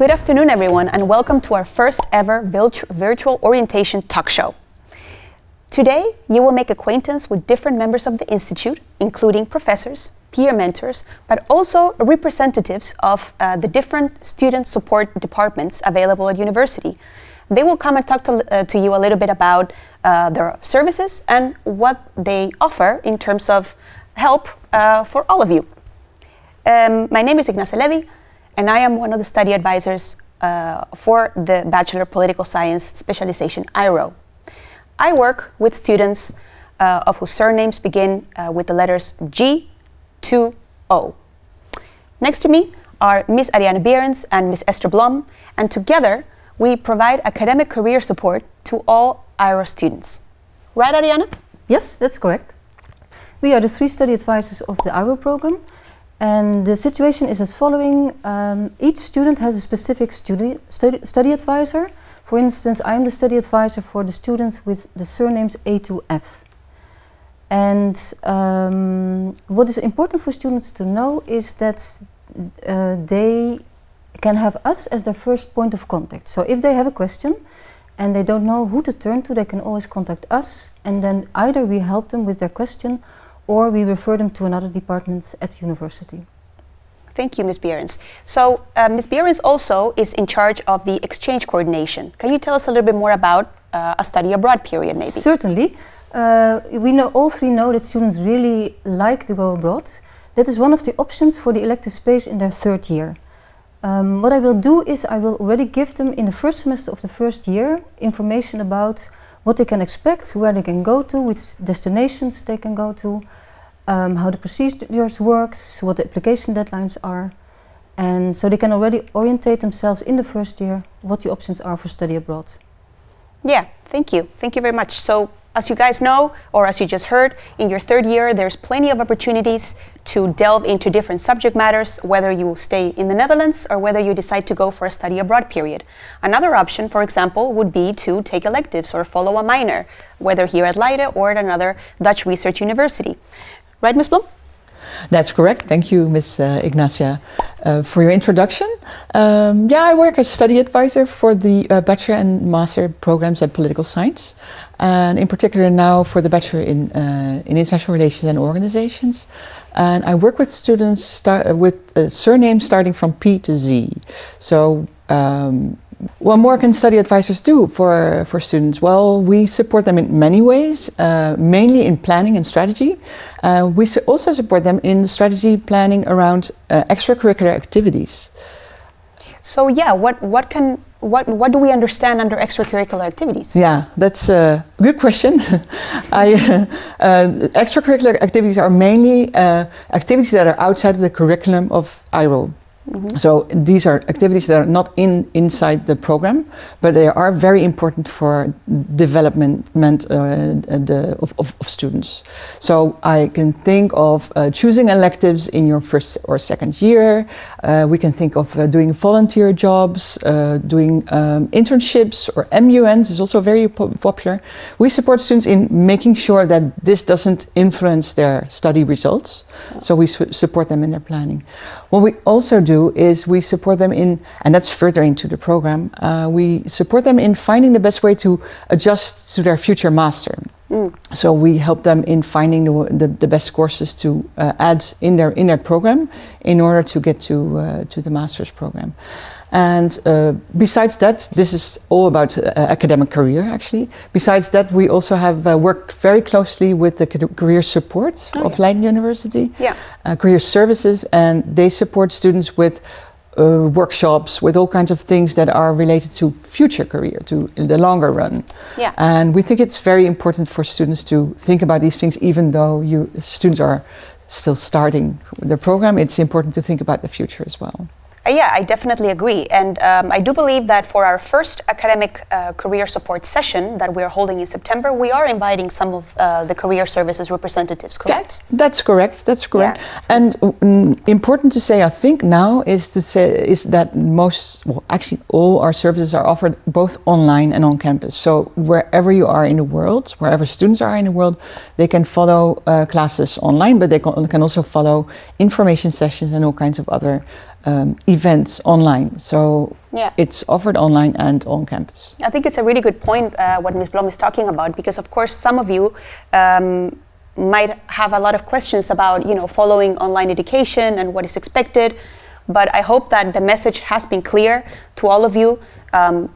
Good afternoon, everyone, and welcome to our first ever virtual orientation talk show. Today, you will make acquaintance with different members of the Institute, including professors, peer mentors, but also representatives of the different student support departments available at university. They will come and talk to you a little bit about their services and what they offer in terms of help for all of you. My name is Ignacia Levy, and I am one of the study advisors for the Bachelor Political Science specialization, IRO. I work with students of whose surnames begin with the letters G to O. Next to me are Ms. Ariane Behrens and Ms. Esther Blom, and together we provide academic career support to all IRO students. Right, Ariane? Yes, that's correct. We are the 3 study advisors of the IRO program. And the situation is as following. Each student has a specific study advisor. For instance, I am the study advisor for the students with the surnames A to F. And what is important for students to know is that they can have us as their first point of contact. So if they have a question and they don't know who to turn to, they can always contact us, and then either we help them with their question or we refer them to another department at university. Thank you, Ms. Behrens. So, Ms. Behrens also is in charge of the exchange coordination. Can you tell us a little bit more about a study abroad period, maybe? Certainly. All three know that students really like to go abroad. That is one of the options for the elective space in their 3rd year. What I will do is I will already give them in the first semester of the 1st year information about what they can expect, where they can go to, which destinations they can go to, how the procedures works, what the application deadlines are. And so they can already orientate themselves in the 1st year what the options are for study abroad. Yeah, thank you. Thank you very much. So, as you guys know, or as you just heard, in your 3rd year, there's plenty of opportunities to delve into different subject matters, whether you stay in the Netherlands or whether you decide to go for a study abroad period. Another option, for example, would be to take electives or follow a minor, whether here at Leiden or at another Dutch research university. Right, Ms. Blom? That's correct. Thank you, Ms. Ignacia, for your introduction. I work as study advisor for the bachelor and master programs at political science, and in particular now for the bachelor in international relations and organizations. And I work with students with surnames starting from P to Z. So, what more can study advisors do for students? Well, we support them in many ways, mainly in planning and strategy. We also support them in strategy planning around extracurricular activities. So yeah, what do we understand under extracurricular activities? Yeah, that's a good question. Extracurricular activities are mainly activities that are outside of the curriculum of IRO. Mm-hmm. So these are activities that are not inside the program, but they are very important for development of students. So I can think of choosing electives in your 1st or 2nd year. We can think of doing volunteer jobs, doing internships, or MUNs is also very popular. We support students in making sure that this doesn't influence their study results. So we support them in their planning. What we also do is we support them in, and that's further into the program, we support them in finding the best way to adjust to their future master. So we help them in finding the best courses to add in their program in order to get to the master's program. And besides that, this is all about academic career, actually. Besides that, we also have worked very closely with the career support of Leiden University, career services, and they support students with workshops, with all kinds of things that are related to future career, to the longer run. Yeah. And we think it's very important for students to think about these things, even though students are still starting the program. It's important to think about the future as well. Yeah, I definitely agree. And I do believe that for our first academic career support session that we're holding in September, we are inviting some of the career services representatives, correct? Yeah, that's correct. That's correct. Yeah. And important to say, I think now, is that actually all our services are offered both online and on campus. So wherever you are in the world, wherever students are in the world, they can follow classes online, but they can also follow information sessions and all kinds of other events online. So Yeah. It's offered online and on campus. I think it's a really good point what Ms. Blom is talking about, because of course some of you might have a lot of questions about, you know, following online education and what is expected. But I hope that the message has been clear to all of you.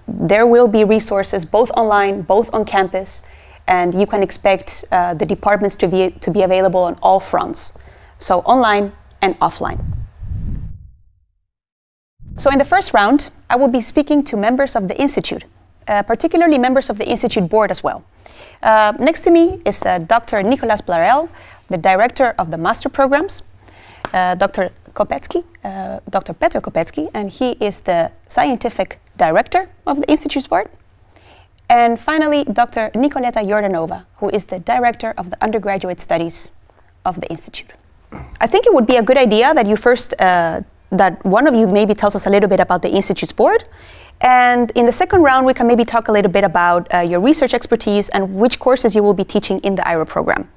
There will be resources both online, both on campus, and you can expect the departments to be available on all fronts, so online and offline. So in the first round, I will be speaking to members of the Institute, particularly members of the Institute board as well. Next to me is Dr. Nicolas Blarel, the director of the master programs, Dr. Petr Kopetsky, and he is the scientific director of the Institute's board. And finally, Dr. Nicoleta Jordanova, who is the director of the undergraduate studies of the Institute. I think it would be a good idea that you first, that one of you maybe tells us a little bit about the Institute's board. And in the second round, we can maybe talk a little bit about your research expertise and which courses you will be teaching in the IRO program.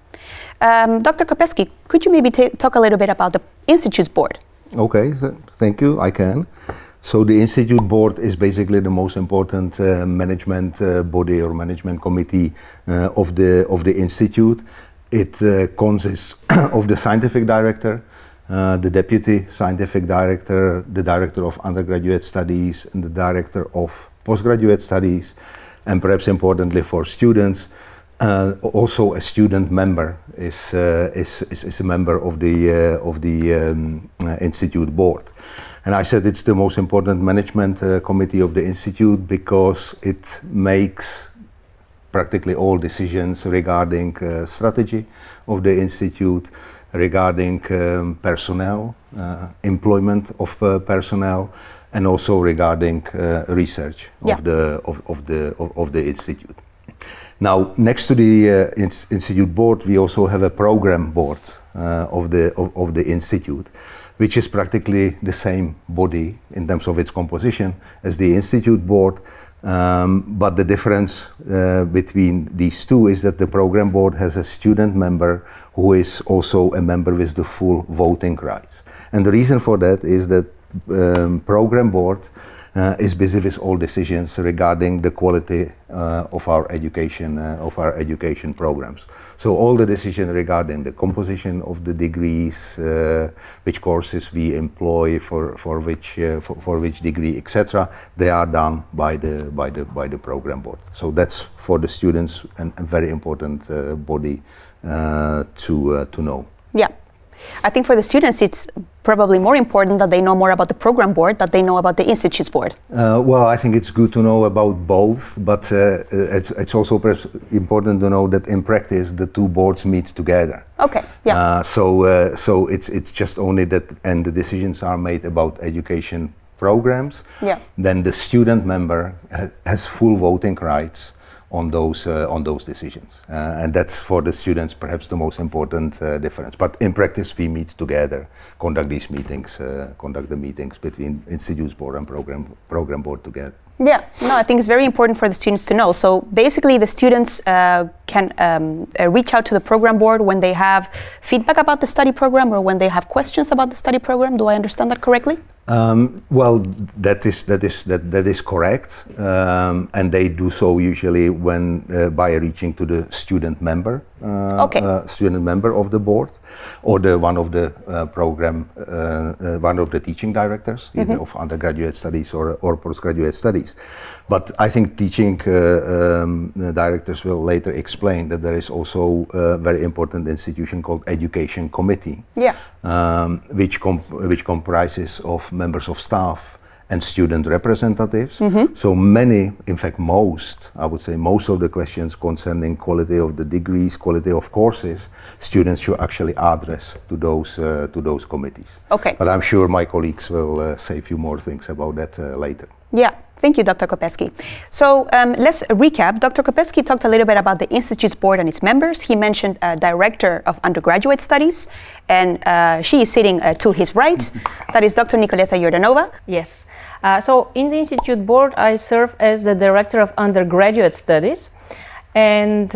Dr. Kopetsky, could you maybe talk a little bit about the Institute's board? Okay, thank you, I can. So the Institute board is basically the most important management body or management committee of the Institute. It consists of the scientific director, the deputy scientific director, the director of undergraduate studies, and the director of postgraduate studies, and perhaps importantly for students, also a student member is a member of the Institute board. And I said it's the most important management committee of the Institute because it makes practically all decisions regarding strategy of the Institute, regarding personnel, employment of personnel, and also regarding research of the Institute. Now, next to the Institute board, we also have a program board of the Institute, which is practically the same body in terms of its composition as the Institute board. But the difference between these two is that the program board has a student member who is also a member with the full voting rights. And the reason for that is that program board is busy with all decisions regarding the quality of our education programs. So all the decisions regarding the composition of the degrees, which courses we employ for which degree, etc., they are done by the program board. So that's for the students a very important body to know. Yeah. I think for the students, it's probably more important that they know more about the program board than they know about the Institute's board. Well, I think it's good to know about both, but it's also perhaps important to know that in practice the two boards meet together. Okay, yeah. So it's just only that, and the decisions are made about education programs. Yeah. Then the student member has full voting rights on those decisions, and that's for the students perhaps the most important difference. But in practice, we meet together, conduct these meetings, conduct the meetings between Institute's board and program board together. Yeah, no, I think it's very important for the students to know. So basically, the students can reach out to the program board when they have feedback about the study program or when they have questions about the study program. Do I understand that correctly? Well, that is correct, and they do so usually when by reaching to the student member, student member of the board, or one of the one of the teaching directors, either of undergraduate studies or postgraduate studies. But I think teaching directors will later explain that there is also a very important institution called Education Committee, which comprises of members of staff and student representatives. So many, in fact most, I would say most of the questions concerning quality of the degrees, quality of courses, students should actually address to those committees. Okay. But I'm sure my colleagues will say a few more things about that later. Yeah. Thank you, Dr. Kopetsky. So let's recap. Dr. Kopetsky talked a little bit about the Institute's board and its members. He mentioned a director of undergraduate studies, and she is sitting to his right. That is Dr. Nicoleta Jordanova. Yes. So in the Institute board, I serve as the director of undergraduate studies. And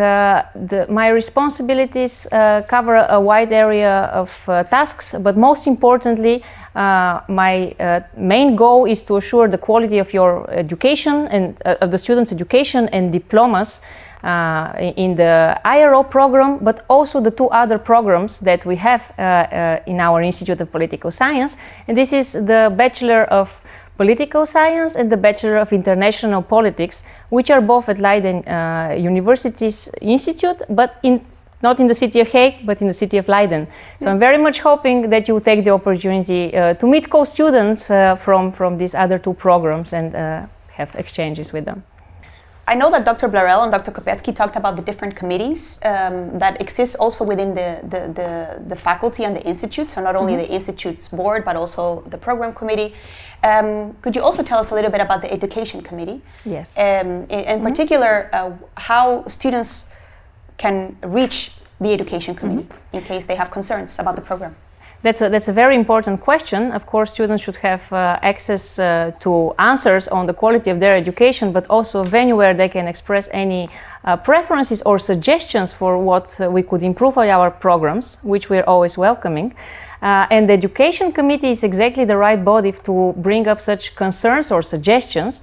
my responsibilities cover a wide area of tasks, but most importantly, my main goal is to assure the quality of your education and of the students' education and diplomas in the IRO program, but also the two other programs that we have in our Institute of Political Science. And this is the Bachelor of Political Science and the Bachelor of International Politics, which are both at Leiden University's Institute, but not in the city of Hague, but in the city of Leiden. So I'm very much hoping that you take the opportunity to meet co-students from these other two programs and have exchanges with them. I know that Dr. Blarel and Dr. Kopetsky talked about the different committees that exist also within the faculty and the institute, so not only the institute's board, but also the program committee. Could you also tell us a little bit about the education committee? Yes. In particular, how students can reach the education committee in case they have concerns about the program? That's a very important question. Of course, students should have access to answers on the quality of their education, but also a venue where they can express any preferences or suggestions for what we could improve on our programs, which we're always welcoming. And the Education Committee is exactly the right body to bring up such concerns or suggestions.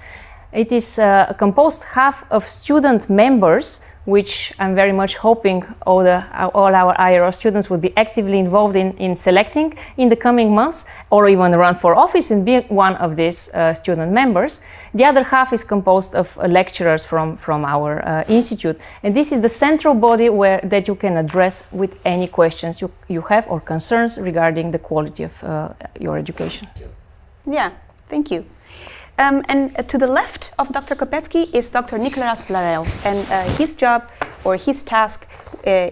It is composed half of student members, which I'm very much hoping all our IRO students would be actively involved in selecting in the coming months, or even run for office and be one of these student members. The other half is composed of lecturers from our institute, and this is the central body that you can address with any questions you have or concerns regarding the quality of your education. Yeah, thank you. And to the left of Dr. Kopetsky is Dr. Nicolas Blarel, and his job or his task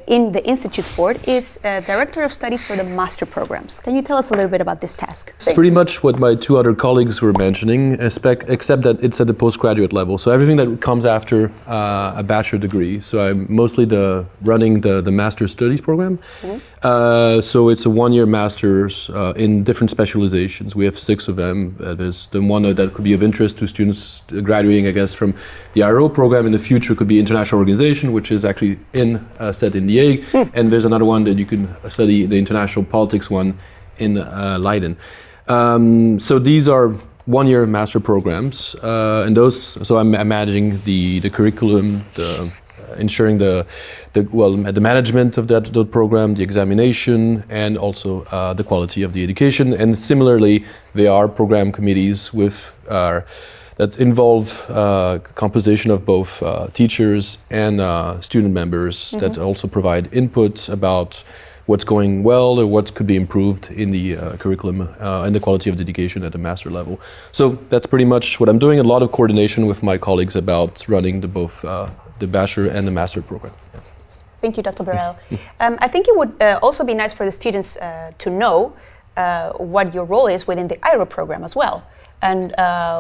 in the Institute's board is Director of Studies for the Master Programs. Can you tell us a little bit about this task? It's pretty much what my two other colleagues were mentioning, except that it's at the postgraduate level. So everything that comes after a bachelor degree. So I'm mostly running the Master Studies program. So it's a one-year master's in different specializations. We have 6 of them. There's the one that could be of interest to students graduating, I guess, from the IRO program. In the future could be International Organization, which is actually set in The Hague. And there's another one that you can study, the International Politics one in Leiden. So these are one-year master programs. And those, so I'm managing the curriculum, ensuring the management of that program, the examination, and also the quality of the education. And similarly, there are program committees that involve composition of both teachers and student members that also provide input about what's going well or what could be improved in the curriculum and the quality of the education at the master level. So that's pretty much what I'm doing. A lot of coordination with my colleagues about running both the bachelor and the master program. Yeah. Thank you, Dr. Blarel. I think it would also be nice for the students to know what your role is within the IRO program as well, and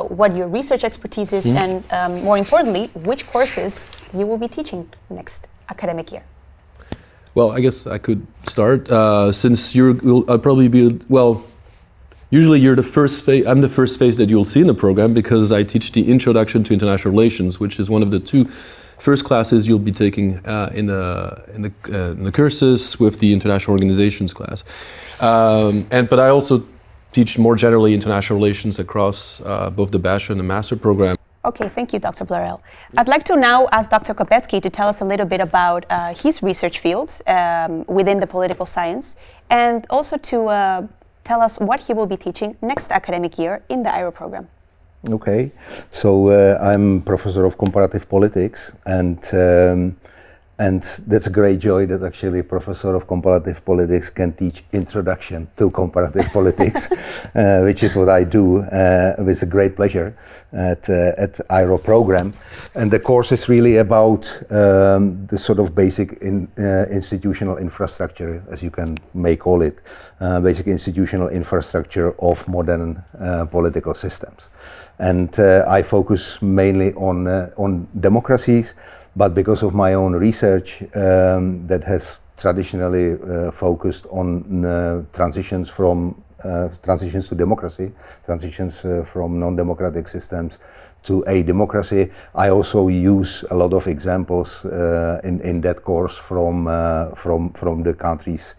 what your research expertise is, and more importantly, which courses you will be teaching next academic year. Well, I guess I could start. Since I'll probably be, usually you're the first phase, I'm the first phase that you'll see in the program, because I teach the Introduction to International Relations, which is one of the 2 first classes you'll be taking in the courses with the International Organizations class. But I also teach more generally international relations across both the bachelor and the master program. Okay, thank you, Dr. Blarel. I'd like to now ask Dr. Kopetsky to tell us a little bit about his research fields within the political science, and also to tell us what he will be teaching next academic year in the IRO program. Okay, so I'm professor of comparative politics, and that's a great joy that actually a professor of comparative politics can teach introduction to comparative politics, which is what I do with a great pleasure at IRO program. And the course is really about the sort of basic institutional infrastructure, as you may call it, basic institutional infrastructure of modern political systems. And I focus mainly on democracies, but because of my own research that has traditionally focused on transitions from transitions to democracy, transitions from non-democratic systems to a democracy. I also use a lot of examples in that course from the countries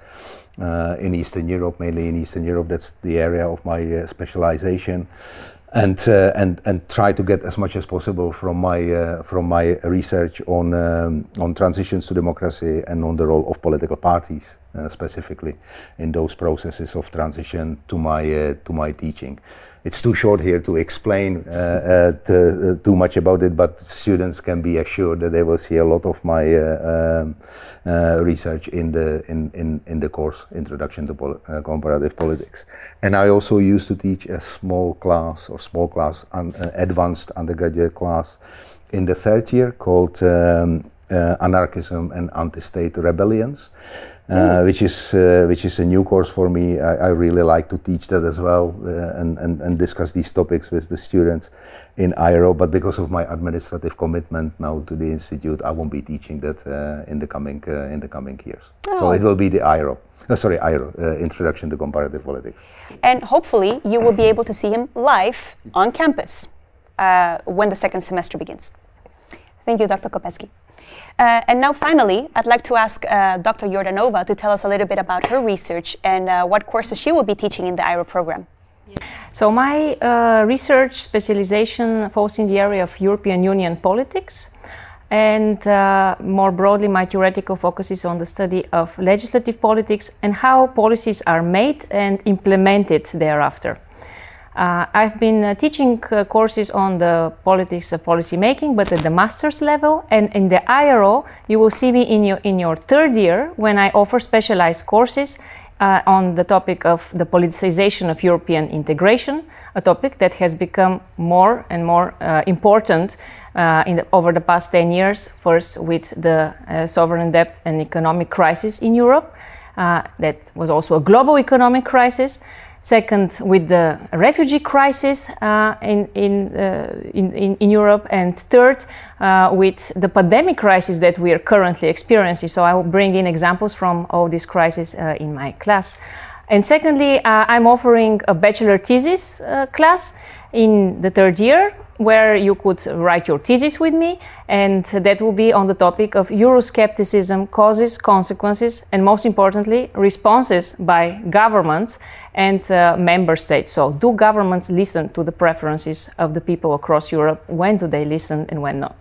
in Eastern Europe, mainly in Eastern Europe. That's the area of my specialization. And try to get as much as possible from my research on transitions to democracy and on the role of political parties specifically in those processes of transition to my teaching. It's too short here to explain too much about it, but students can be assured that they will see a lot of my research in the course Introduction to Comparative Politics. And I also used to teach a small class advanced undergraduate class in the third year called Anarchism and Anti-State Rebellions. Which is a new course for me. I really like to teach that as well and discuss these topics with the students in IRO. But because of my administrative commitment now to the institute, I won't be teaching that in the coming years. Oh. So it will be the IRO. Introduction to Comparative Politics. And hopefully you will be able to see him live on campus when the second semester begins. Thank you, Dr. Kopecky. And now finally, I'd like to ask Dr. Jordanova to tell us a little bit about her research and what courses she will be teaching in the IRO program. So my research specialization falls in the area of European Union politics, and more broadly my theoretical focus is on the study of legislative politics and how policies are made and implemented thereafter. I've been teaching courses on the politics of policy making, but at the master's level, and in the IRO you will see me in your third year when I offer specialized courses on the topic of the politicization of European integration, a topic that has become more and more important over the past 10 years, first with the sovereign debt and economic crisis in Europe, that was also a global economic crisis. Second, with the refugee crisis in Europe, and third, with the pandemic crisis that we are currently experiencing. So I will bring in examples from all these crises in my class. And secondly, I'm offering a bachelor thesis class in the third year, where you could write your thesis with me, and that will be on the topic of Euroscepticism, causes, consequences, and most importantly, responses by governments and member states. So, do governments listen to the preferences of the people across Europe? When do they listen and when not?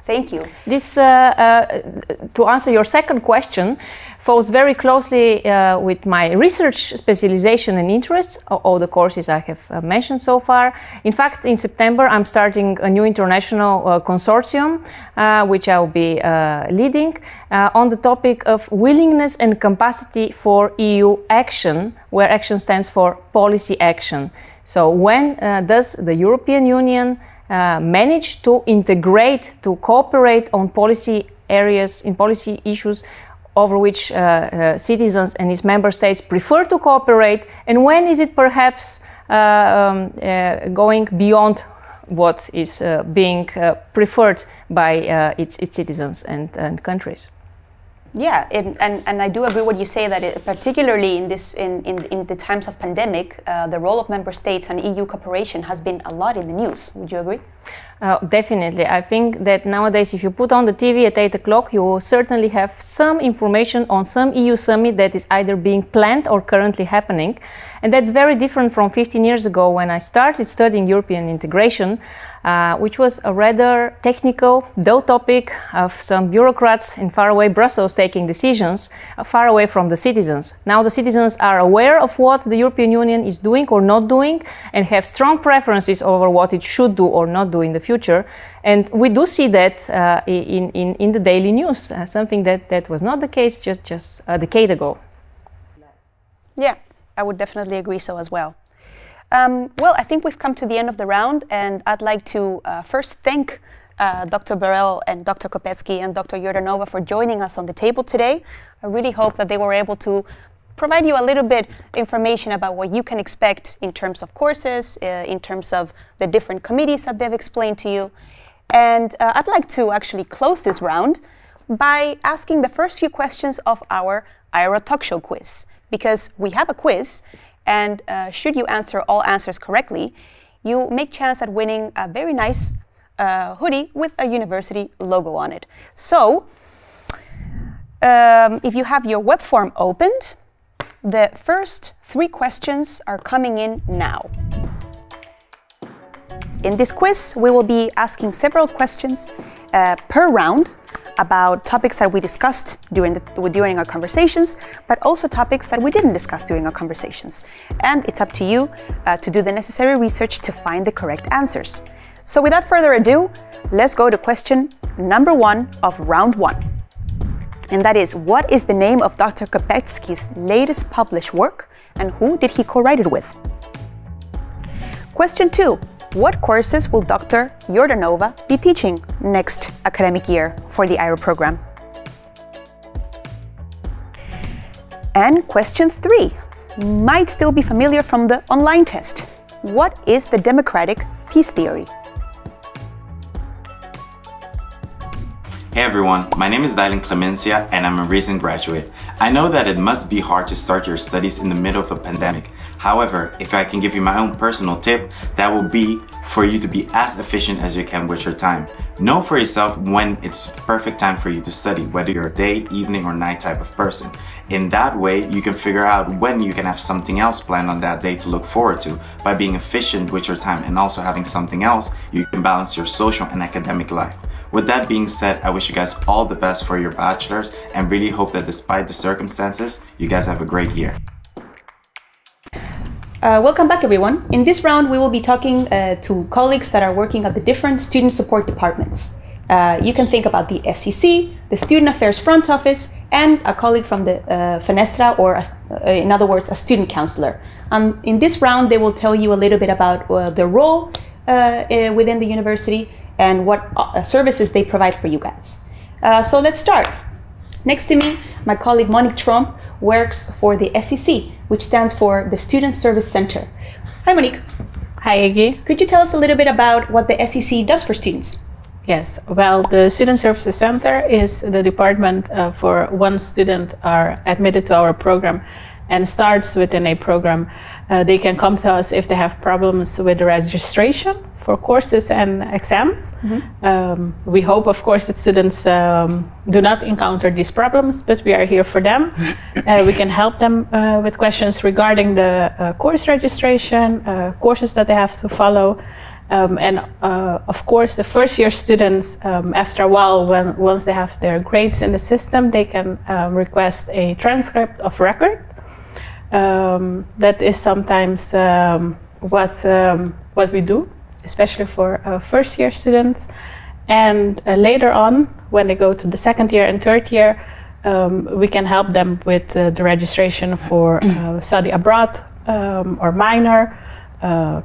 Thank you. This, to answer your second question, falls very closely with my research specialization and interests, all the courses I have mentioned so far. In fact, in September, I'm starting a new international consortium, which I will be leading, on the topic of willingness and capacity for EU action, where action stands for policy action. So when does the European Union manage to integrate, to cooperate on policy areas, in policy issues over which citizens and its member states prefer to cooperate, and when is it perhaps going beyond what is being preferred by its citizens and countries? Yeah, and I do agree what you say, that particularly in the times of pandemic, the role of member states and EU cooperation has been a lot in the news. Would you agree? Definitely. I think that nowadays, if you put on the TV at 8 o'clock, you will certainly have some information on some EU summit that is either being planned or currently happening. And that's very different from 15 years ago when I started studying European integration, which was a rather technical, dull topic of some bureaucrats in faraway Brussels taking decisions far away from the citizens. Now the citizens are aware of what the European Union is doing or not doing and have strong preferences over what it should do or not do in the future. And we do see that in the daily news, something that was not the case just a decade ago. Yeah, I would definitely agree so as well. Well, I think we've come to the end of the round, and I'd like to first thank Dr. Burrell and Dr. Kopecky and Dr. Jordanova for joining us on the table today. I really hope that they were able to provide you a little bit information about what you can expect in terms of courses, in terms of the different committees that they've explained to you. And I'd like to actually close this round by asking the first few questions of our IRO Talk Show quiz, because we have a quiz, And should you answer all answers correctly, you make chance at winning a very nice hoodie with a university logo on it. So, if you have your web form opened, the first 3 questions are coming in now. In this quiz, we will be asking several questions per round about topics that we discussed during our conversations, but also topics that we didn't discuss during our conversations. And it's up to you to do the necessary research to find the correct answers. So without further ado, let's go to question number 1 of round 1. And that is, what is the name of Dr. Kopetsky's latest published work, and who did he co-write it with? Question 2. What courses will Dr. Jordanova be teaching next academic year for the IRO program? And question 3 might still be familiar from the online test. What is the democratic peace theory? Hey everyone, my name is Leiden Clemencia and I'm a recent graduate. I know that it must be hard to start your studies in the middle of a pandemic. However, if I can give you my own personal tip, that will be for you to be as efficient as you can with your time. Know for yourself when it's perfect time for you to study, whether you're a day, evening, or night type of person. In that way, you can figure out when you can have something else planned on that day to look forward to. By being efficient with your time and also having something else, you can balance your social and academic life. With that being said, I wish you guys all the best for your bachelor's and really hope that despite the circumstances, you guys have a great year. Welcome back, everyone. In this round, we will be talking to colleagues that are working at the different student support departments. You can think about the SEC, the Student Affairs Front Office, and a colleague from the Fenestra, or in other words, a student counselor. In this round, they will tell you a little bit about their role within the university and what services they provide for you guys. So let's start. Next to me, my colleague Monique Tromp works for the SEC, which stands for the Student Service Center. Hi, Monique. Hi, Iggy. Could you tell us a little bit about what the SEC does for students? Yes, well, the Student Services Center is the department for once students are admitted to our program and starts within a program. They can come to us if they have problems with the registration for courses and exams. We hope, of course, that students do not encounter these problems, but we are here for them. We can help them with questions regarding the course registration, courses that they have to follow. Of course, the first year students, after a while, once they have their grades in the system, they can request a transcript of record. That is sometimes what we do, especially for first year students. And later on, when they go to the second year and third year, we can help them with the registration for study abroad or minor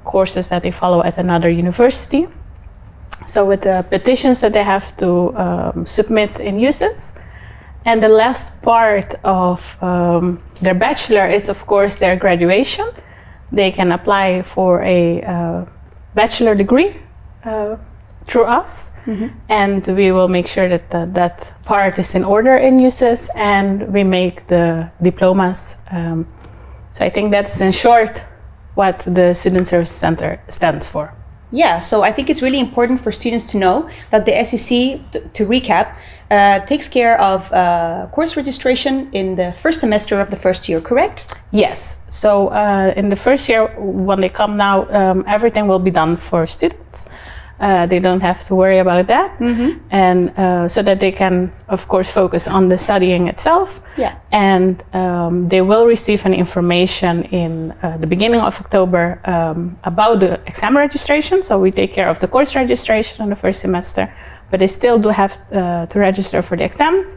courses that they follow at another university. So with the petitions that they have to submit in USIS. And the last part of their bachelor is, of course, their graduation. They can apply for a bachelor degree through us, and we will make sure that that part is in order in USIS, and we make the diplomas. So I think that's in short what the Student Service Center stands for. Yeah, so I think it's really important for students to know that the SEC, to recap, takes care of course registration in the first semester of the first year, correct? Yes. So in the first year, when they come now, everything will be done for students. They don't have to worry about that. And so that they can, of course, focus on the studying itself. Yeah. And they will receive an information in the beginning of October about the exam registration. So we take care of the course registration in the first semester, but they still do have to register for the exams.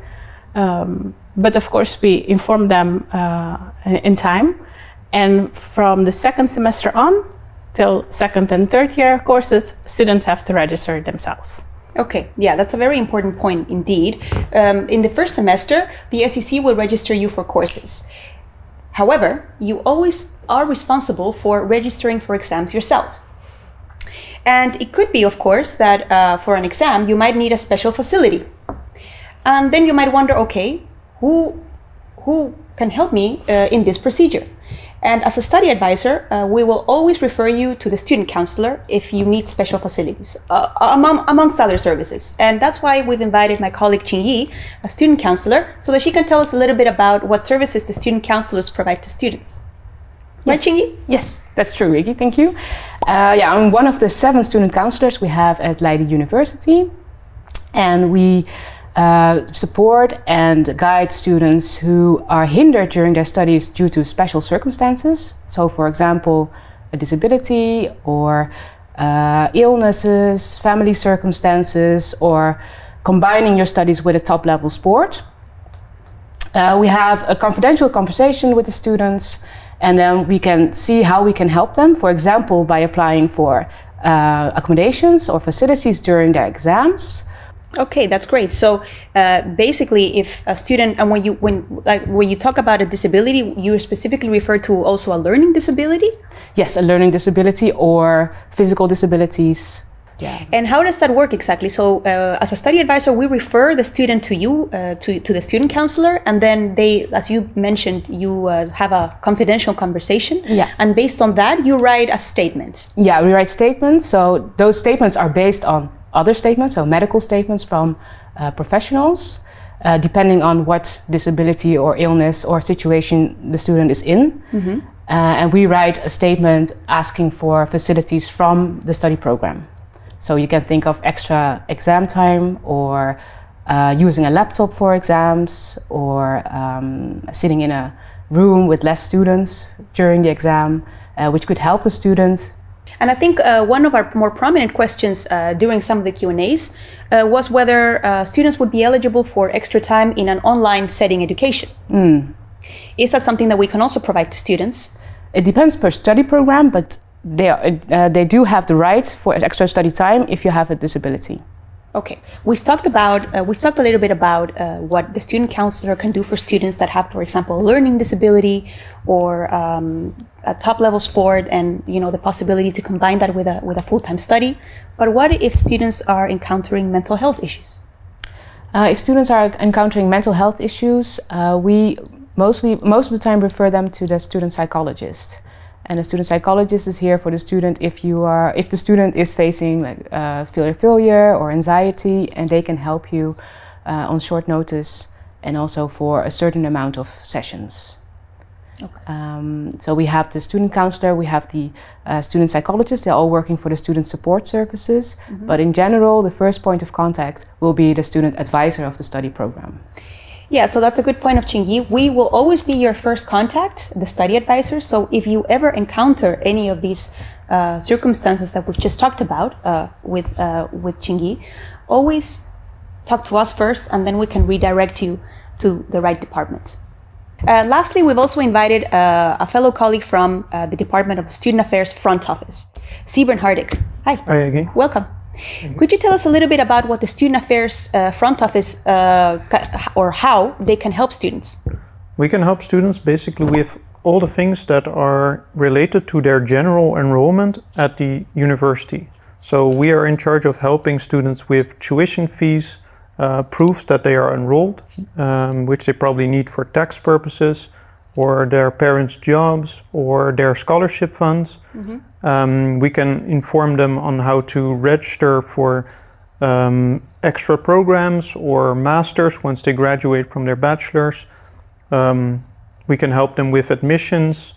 But of course, we inform them in time. And from the second semester on, till second and third year courses, students have to register themselves. Okay, yeah, that's a very important point indeed. In the first semester, the SEC will register you for courses. However, you always are responsible for registering for exams yourself. And it could be, of course, that for an exam, you might need a special facility. And then you might wonder, okay, who can help me in this procedure? And as a study advisor, we will always refer you to the student counselor if you need special facilities, amongst other services. And that's why we've invited my colleague Qingyi, a student counselor, so that she can tell us a little bit about what services the student counselors provide to students. Right, Qingyi? Yes, that's true, Ricky. Thank you. I'm one of the 7 student counselors we have at Leiden University. And we support and guide students who are hindered during their studies due to special circumstances. So, for example, a disability or illnesses, family circumstances, or combining your studies with a top-level sport. We have a confidential conversation with the students, and then we can see how we can help them, for example, by applying for accommodations or facilities during their exams. Okay, that's great. So basically, if a student, and when you talk about a disability, you specifically refer to also a learning disability? Yes, a learning disability or physical disabilities. Yeah. And how does that work exactly? So as a study advisor, we refer the student to you, to the student counselor, and then they, as you mentioned, you have a confidential conversation. Yeah. And based on that, you write a statement. Yeah, we write statements. So those statements are based on other statements, so medical statements from professionals, depending on what disability or illness or situation the student is in. Mm-hmm. And we write a statement asking for facilities from the study program. So you can think of extra exam time, or using a laptop for exams, or sitting in a room with less students during the exam, which could help the students. And I think one of our more prominent questions during some of the Q&As was whether students would be eligible for extra time in an online setting education. Mm. Is that something that we can also provide to students? It depends per study program, but they do have the right for extra study time if you have a disability. Okay, we've talked a little bit about what the student counselor can do for students that have, for example, a learning disability or a top-level sport, and the possibility to combine that with a full-time study. But what if students are encountering mental health issues? If students are encountering mental health issues, we most of the time refer them to the student psychologist. And the student psychologist is here for the student if the student is facing failure or anxiety, and they can help you on short notice and also for a certain amount of sessions. Okay. So we have the student counselor, we have the student psychologist. They're all working for the student support services. Mm-hmm. But in general, the first point of contact will be the student advisor of the study program. Yeah, so that's a good point of Qingyi. We will always be your first contact, the study advisor. So if you ever encounter any of these circumstances that we've just talked about with Qingyi, always talk to us first, and then we can redirect you to the right department. Lastly, we've also invited a fellow colleague from the Department of the Student Affairs Front Office, Sibren Hardik. Hi. Hi again. Welcome. Could you tell us a little bit about what the Student Affairs Front Office, or how they can help students? We can help students basically with all the things that are related to their general enrollment at the university. So we are in charge of helping students with tuition fees, proofs that they are enrolled, which they probably need for tax purposes, or their parents' jobs, or their scholarship funds. Mm-hmm. We can inform them on how to register for extra programs or masters once they graduate from their bachelor's. We can help them with admissions.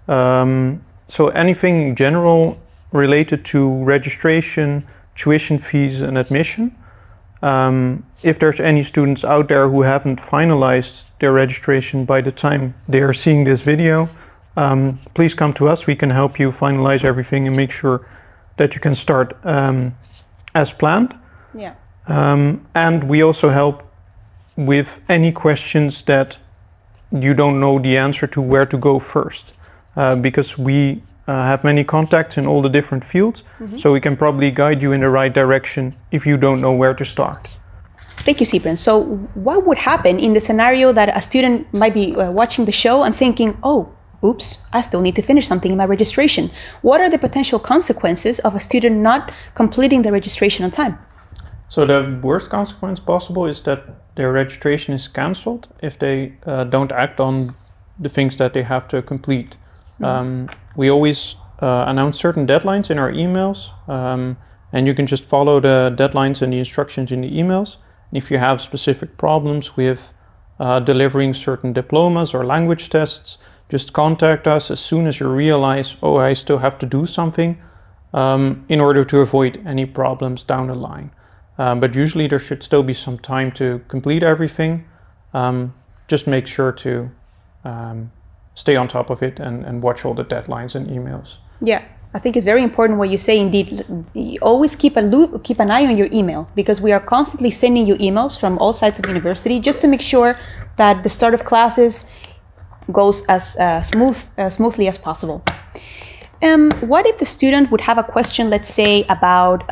So anything general related to registration, tuition fees, and admission. If there's any students out there who haven't finalized their registration by the time they are seeing this video, please come to us. We can help you finalize everything and make sure that you can start as planned. Yeah. And we also help with any questions that you don't know the answer to, where to go first, because we have many contacts in all the different fields, mm-hmm. so we can probably guide you in the right direction if you don't know where to start. Thank you, Sibren. So what would happen in the scenario that a student might be watching the show and thinking, oh, oops, I still need to finish something in my registration? What are the potential consequences of a student not completing the registration on time? So the worst consequence possible is that their registration is cancelled if they don't act on the things that they have to complete. We always announce certain deadlines in our emails, and you can just follow the deadlines and the instructions in the emails. If you have specific problems with delivering certain diplomas or language tests, just contact us as soon as you realize, oh, I still have to do something, in order to avoid any problems down the line. But usually there should still be some time to complete everything. Just make sure to stay on top of it and watch all the deadlines and emails. Yeah, I think it's very important what you say. Indeed, always keep an eye on your email, because we are constantly sending you emails from all sides of the university just to make sure that the start of classes goes as smoothly as possible. What if the student would have a question, let's say, about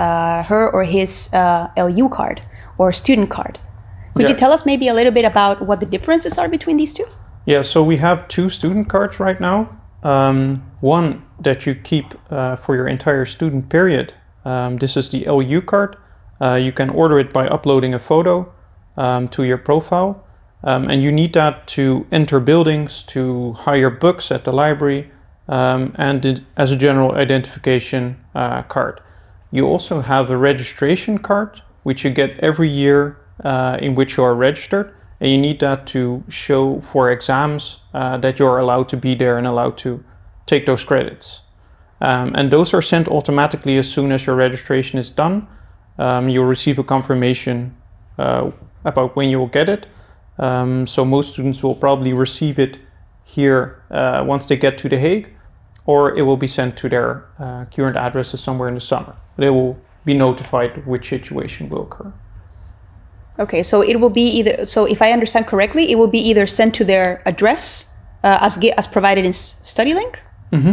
her or his LU card or student card? Could you tell us maybe a little bit about what the differences are between these two? Yeah, so we have two student cards right now. One that you keep for your entire student period. This is the LU card. You can order it by uploading a photo to your profile. And you need that to enter buildings, to hire books at the library, and as a general identification card. You also have a registration card, which you get every year in which you are registered. And you need that to show for exams that you're allowed to be there and allowed to take those credits. And those are sent automatically as soon as your registration is done. You'll receive a confirmation about when you will get it. So most students will probably receive it here once they get to The Hague, or it will be sent to their current addresses somewhere in the summer. They will be notified of which situation will occur. Okay, so it will be either, so if I understand correctly, it will be either sent to their address as provided in StudyLink,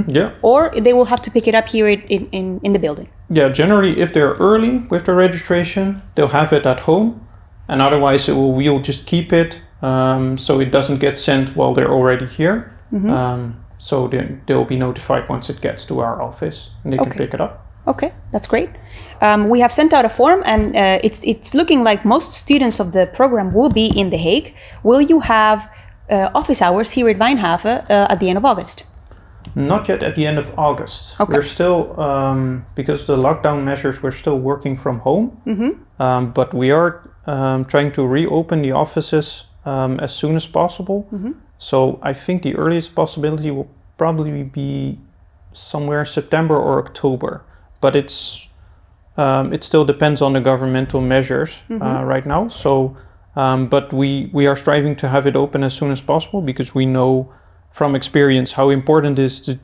yeah, or they will have to pick it up here in the building. Yeah, generally if they're early with their registration, they'll have it at home, and otherwise we'll just keep it so it doesn't get sent while they're already here. So they'll be notified once it gets to our office and they can pick it up. Okay, that's great. We have sent out a form, and it's looking like most students of the program will be in The Hague. Will you have office hours here at Wijnhaven at the end of August? Not yet at the end of August. Okay. We're still, because of the lockdown measures, we're still working from home. But we are trying to reopen the offices as soon as possible. So I think the earliest possibility will probably be somewhere September or October. But it still depends on the governmental measures right now. So, but we are striving to have it open as soon as possible, because we know from experience how important it is to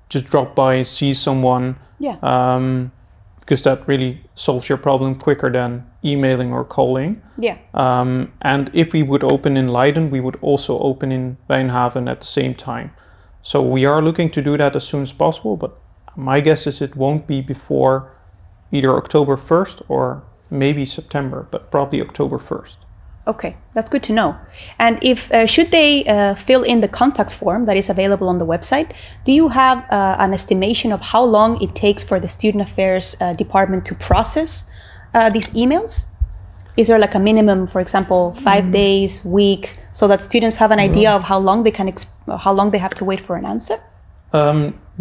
just drop by, see someone, because that really solves your problem quicker than emailing or calling. And if we would open in Leiden, we would also open in Wijnhaven at the same time. So we are looking to do that as soon as possible, but my guess is it won't be before either October 1st or maybe September, but probably October 1st. Okay, that's good to know. And if should they fill in the contacts form that is available on the website, do you have an estimation of how long it takes for the Student Affairs Department to process these emails? Is there like a minimum, for example, 5 days, week, so that students have an idea of how long they have to wait for an answer?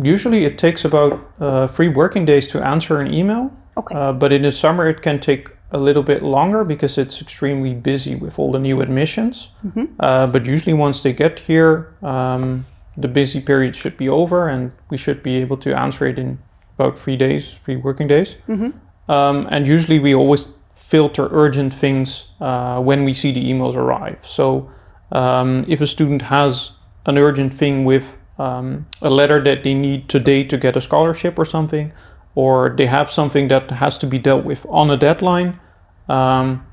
Usually it takes about 3 working days to answer an email. But in the summer it can take a little bit longer because it's extremely busy with all the new admissions. But usually once they get here, the busy period should be over and we should be able to answer it in about 3 working days. And usually we always filter urgent things when we see the emails arrive. So if a student has an urgent thing with a letter that they need today to get a scholarship or something, or they have something that has to be dealt with on a deadline,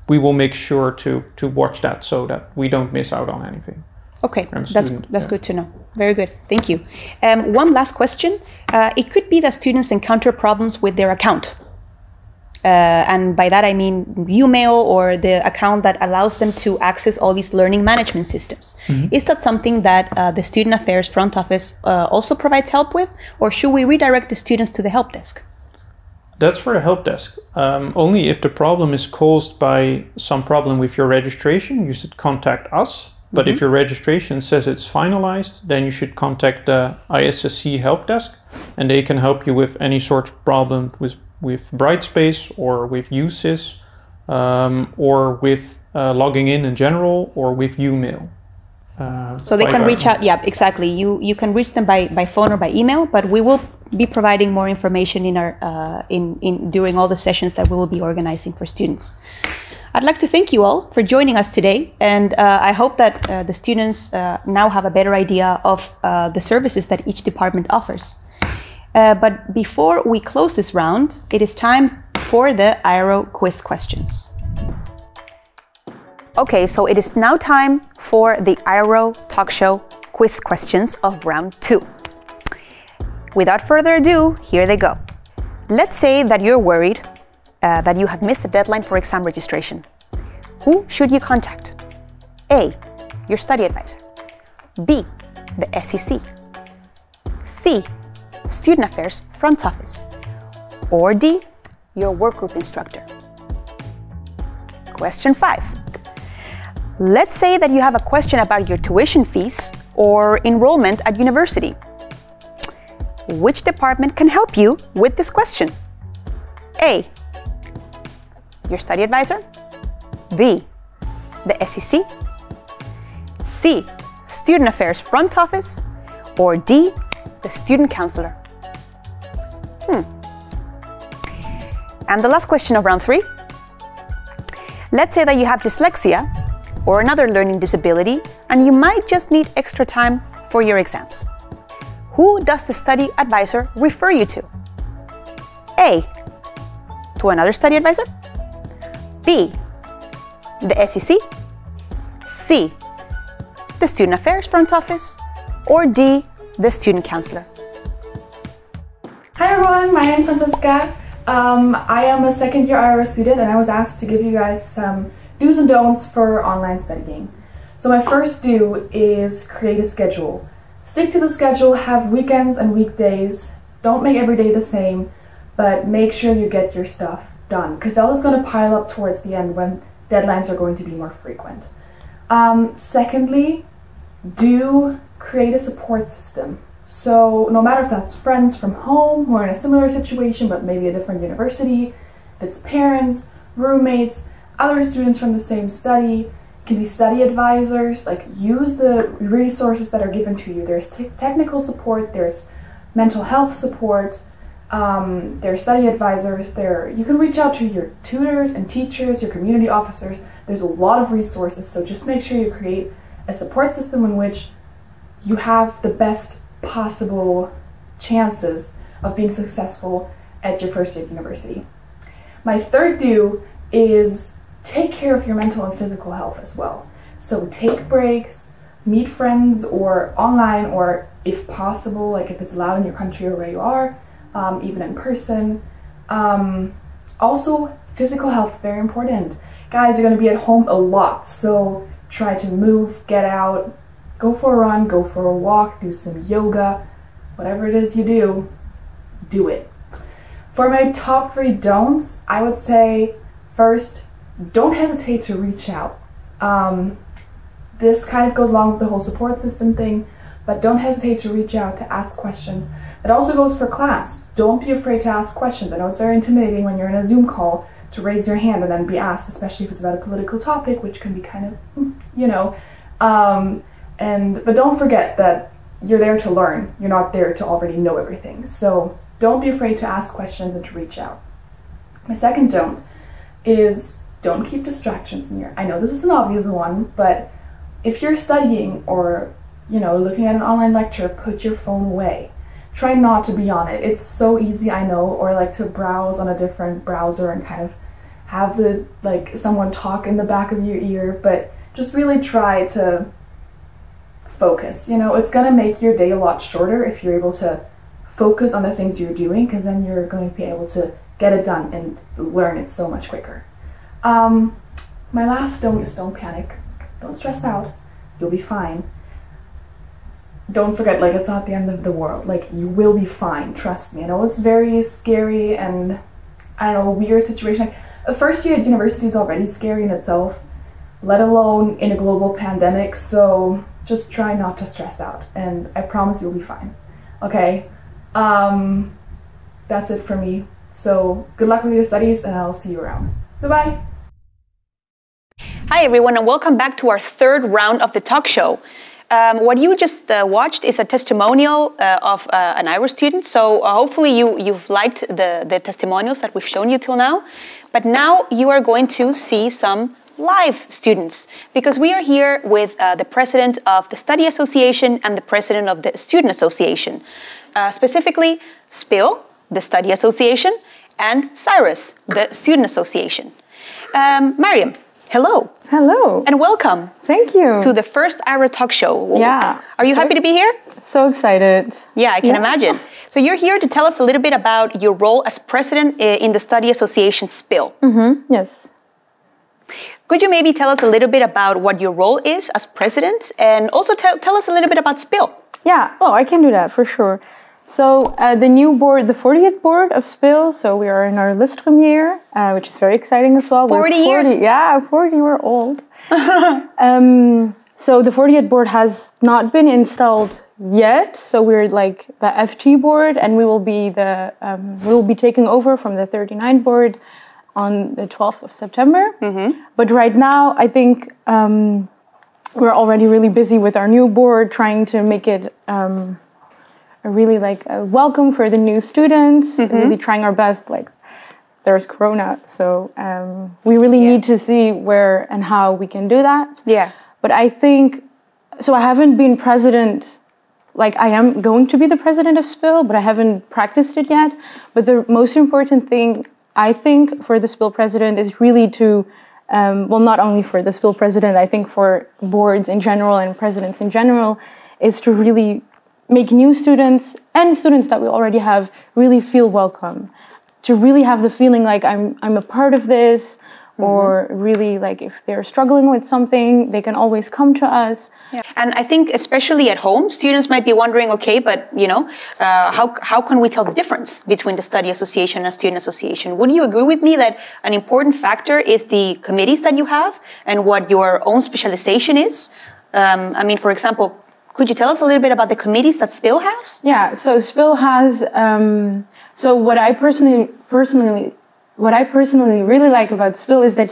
we will make sure to watch that so that we don't miss out on anything. Okay, that's good to know. Very good, thank you. One last question. It could be that students encounter problems with their account. And by that I mean Umail or the account that allows them to access all these learning management systems. Is that something that the Student Affairs front office also provides help with, or should we redirect the students to the help desk? That's for the help desk. Only if the problem is caused by some problem with your registration, you should contact us. But if your registration says it's finalized, then you should contact the ISSC help desk, and they can help you with any sort of problem with Brightspace or with USys, or with logging in general, or with Umail. So they can reach out, yeah, exactly. You can reach them by phone or by email, but we will be providing more information in our during all the sessions that we will be organizing for students. I'd like to thank you all for joining us today, and I hope that the students now have a better idea of the services that each department offers. But before we close this round, it is time for the IRO quiz questions. Okay, so it is now time for the IRO Talkshow quiz questions of round 2. Without further ado, here they go. Let's say that you're worried that you have missed the deadline for exam registration. Who should you contact? A, your study advisor. B, the SEC. C, Student Affairs front office. Or D, your workgroup instructor. Question 5. Let's say that you have a question about your tuition fees or enrollment at university. Which department can help you with this question? A, your study advisor. B, the SEC. C, Student Affairs front office. Or D, the student counselor. And the last question of round 3. Let's say that you have dyslexia or another learning disability, and you might just need extra time for your exams. Who does the study advisor refer you to? A, to another study advisor. B, the SEC. C, the Student Affairs front office. Or D, the student counselor. Hi everyone, my name is Francesca. I am a second year IRO student, and I was asked to give you guys some do's and don'ts for online studying. So my first do is create a schedule. Stick to the schedule, have weekends and weekdays. Don't make every day the same, but make sure you get your stuff done, because all is going to pile up towards the end when deadlines are going to be more frequent. Secondly, do create a support system. So no matter if that's friends from home who are in a similar situation but maybe a different university, if it's parents, roommates, other students from the same study, it can be study advisors. Like, use the resources that are given to you. There's technical support, there's mental health support, there's study advisors, you can reach out to your tutors and teachers, your community officers. There's a lot of resources, so just make sure you create a support system in which you have the best possible chances of being successful at your first year of university. My third do is take care of your mental and physical health as well. So take breaks, meet friends or online, or if possible, like if it's allowed in your country or where you are, even in person. Also, physical health is very important. Guys, you're going to be at home a lot, so try to move, get out, go for a run, go for a walk, do some yoga, whatever it is you do it. For my top 3 don'ts, I would say, first, don't hesitate to reach out. This kind of goes along with the whole support system thing, but don't hesitate to reach out, to ask questions. It also goes for class. Don't be afraid to ask questions. I know it's very intimidating when you're in a Zoom call to raise your hand and then be asked, especially if it's about a political topic, which can be kind of, you know. But don't forget that you're there to learn. You're not there to already know everything. So don't be afraid to ask questions and to reach out. My second don't is don't keep distractions near. I know this is an obvious one, but if you're studying or, you know, looking at an online lecture, put your phone away. Try not to be on it. It's so easy, I know, or like to browse on a different browser and kind of have someone talk in the back of your ear, but just really try to focus. You know, it's going to make your day a lot shorter if you're able to focus on the things you're doing, because then you're going to be able to get it done and learn it so much quicker. My last don't is don't panic. Don't stress out. You'll be fine. Don't forget, like, it's not the end of the world. Like, you will be fine, trust me. I know it's very scary and, I don't know, a weird situation. Like, the first year at university is already scary in itself. let alone in a global pandemic. So just try not to stress out, and I promise you'll be fine. Okay, that's it for me. So good luck with your studies, and I'll see you around. Bye-bye. Hi everyone, and welcome back to our third round of the talk show. What you just watched is a testimonial of an IRO student, so hopefully you've liked the testimonials that we've shown you till now. But now you are going to see some live students, because we are here with the president of the Study Association and the president of the Student Association. Specifically, SPIL, the Study Association, and Cyrus, the Student Association. Mariam, hello. Hello. And welcome. Thank you. To the first IRO talk show. Yeah. Are you happy to be here? So excited. Yeah, I can imagine. So you're here to tell us a little bit about your role as president in the Study Association SPIL. Yes. Could you maybe tell us a little bit about what your role is as president, and also tell us a little bit about SPIL? Yeah, oh, I can do that for sure. So the new board, the 40th board of SPIL, so we are in our lustrum year, which is very exciting as well. 40 years? Yeah, 40, we're old. So the 40th board has not been installed yet, so we're like the FT board, and we will be taking over from the 39 board on the 12th of September. But right now, I think we're already really busy with our new board, trying to make it really like a welcome for the new students, really trying our best. Like, there's Corona, so we really need to see where and how we can do that. Yeah. But I think, so I haven't been president, like I am going to be the president of SPIL, but I haven't practiced it yet. But the most important thing, I think, for the SPIL president is really to, well, not only for the SPIL president, I think for boards in general and presidents in general, is to really make new students and students that we already have really feel welcome. To really have the feeling like I'm a part of this, or really like if they're struggling with something, they can always come to us. Yeah. And I think especially at home, students might be wondering, okay, but you know, how can we tell the difference between the Study Association and Student Association? Would you agree with me that an important factor is the committees that you have and what your own specialization is? I mean, for example, could you tell us a little bit about the committees that SPIL has? Yeah, so SPIL has, so what I personally really like about SPIL is that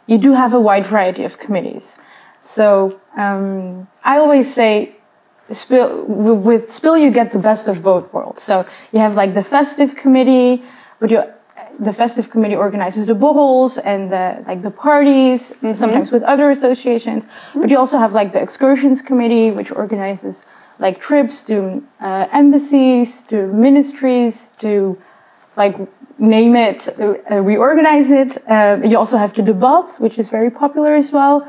you do have a wide variety of committees. So I always say with SPIL you get the best of both worlds. So you have like the festive committee, but the festive committee organizes the borrels and the parties, sometimes with other associations. But you also have like the excursions committee, which organizes like trips to embassies, to ministries, to like name it, we organize it. You also have the debates, which is very popular as well.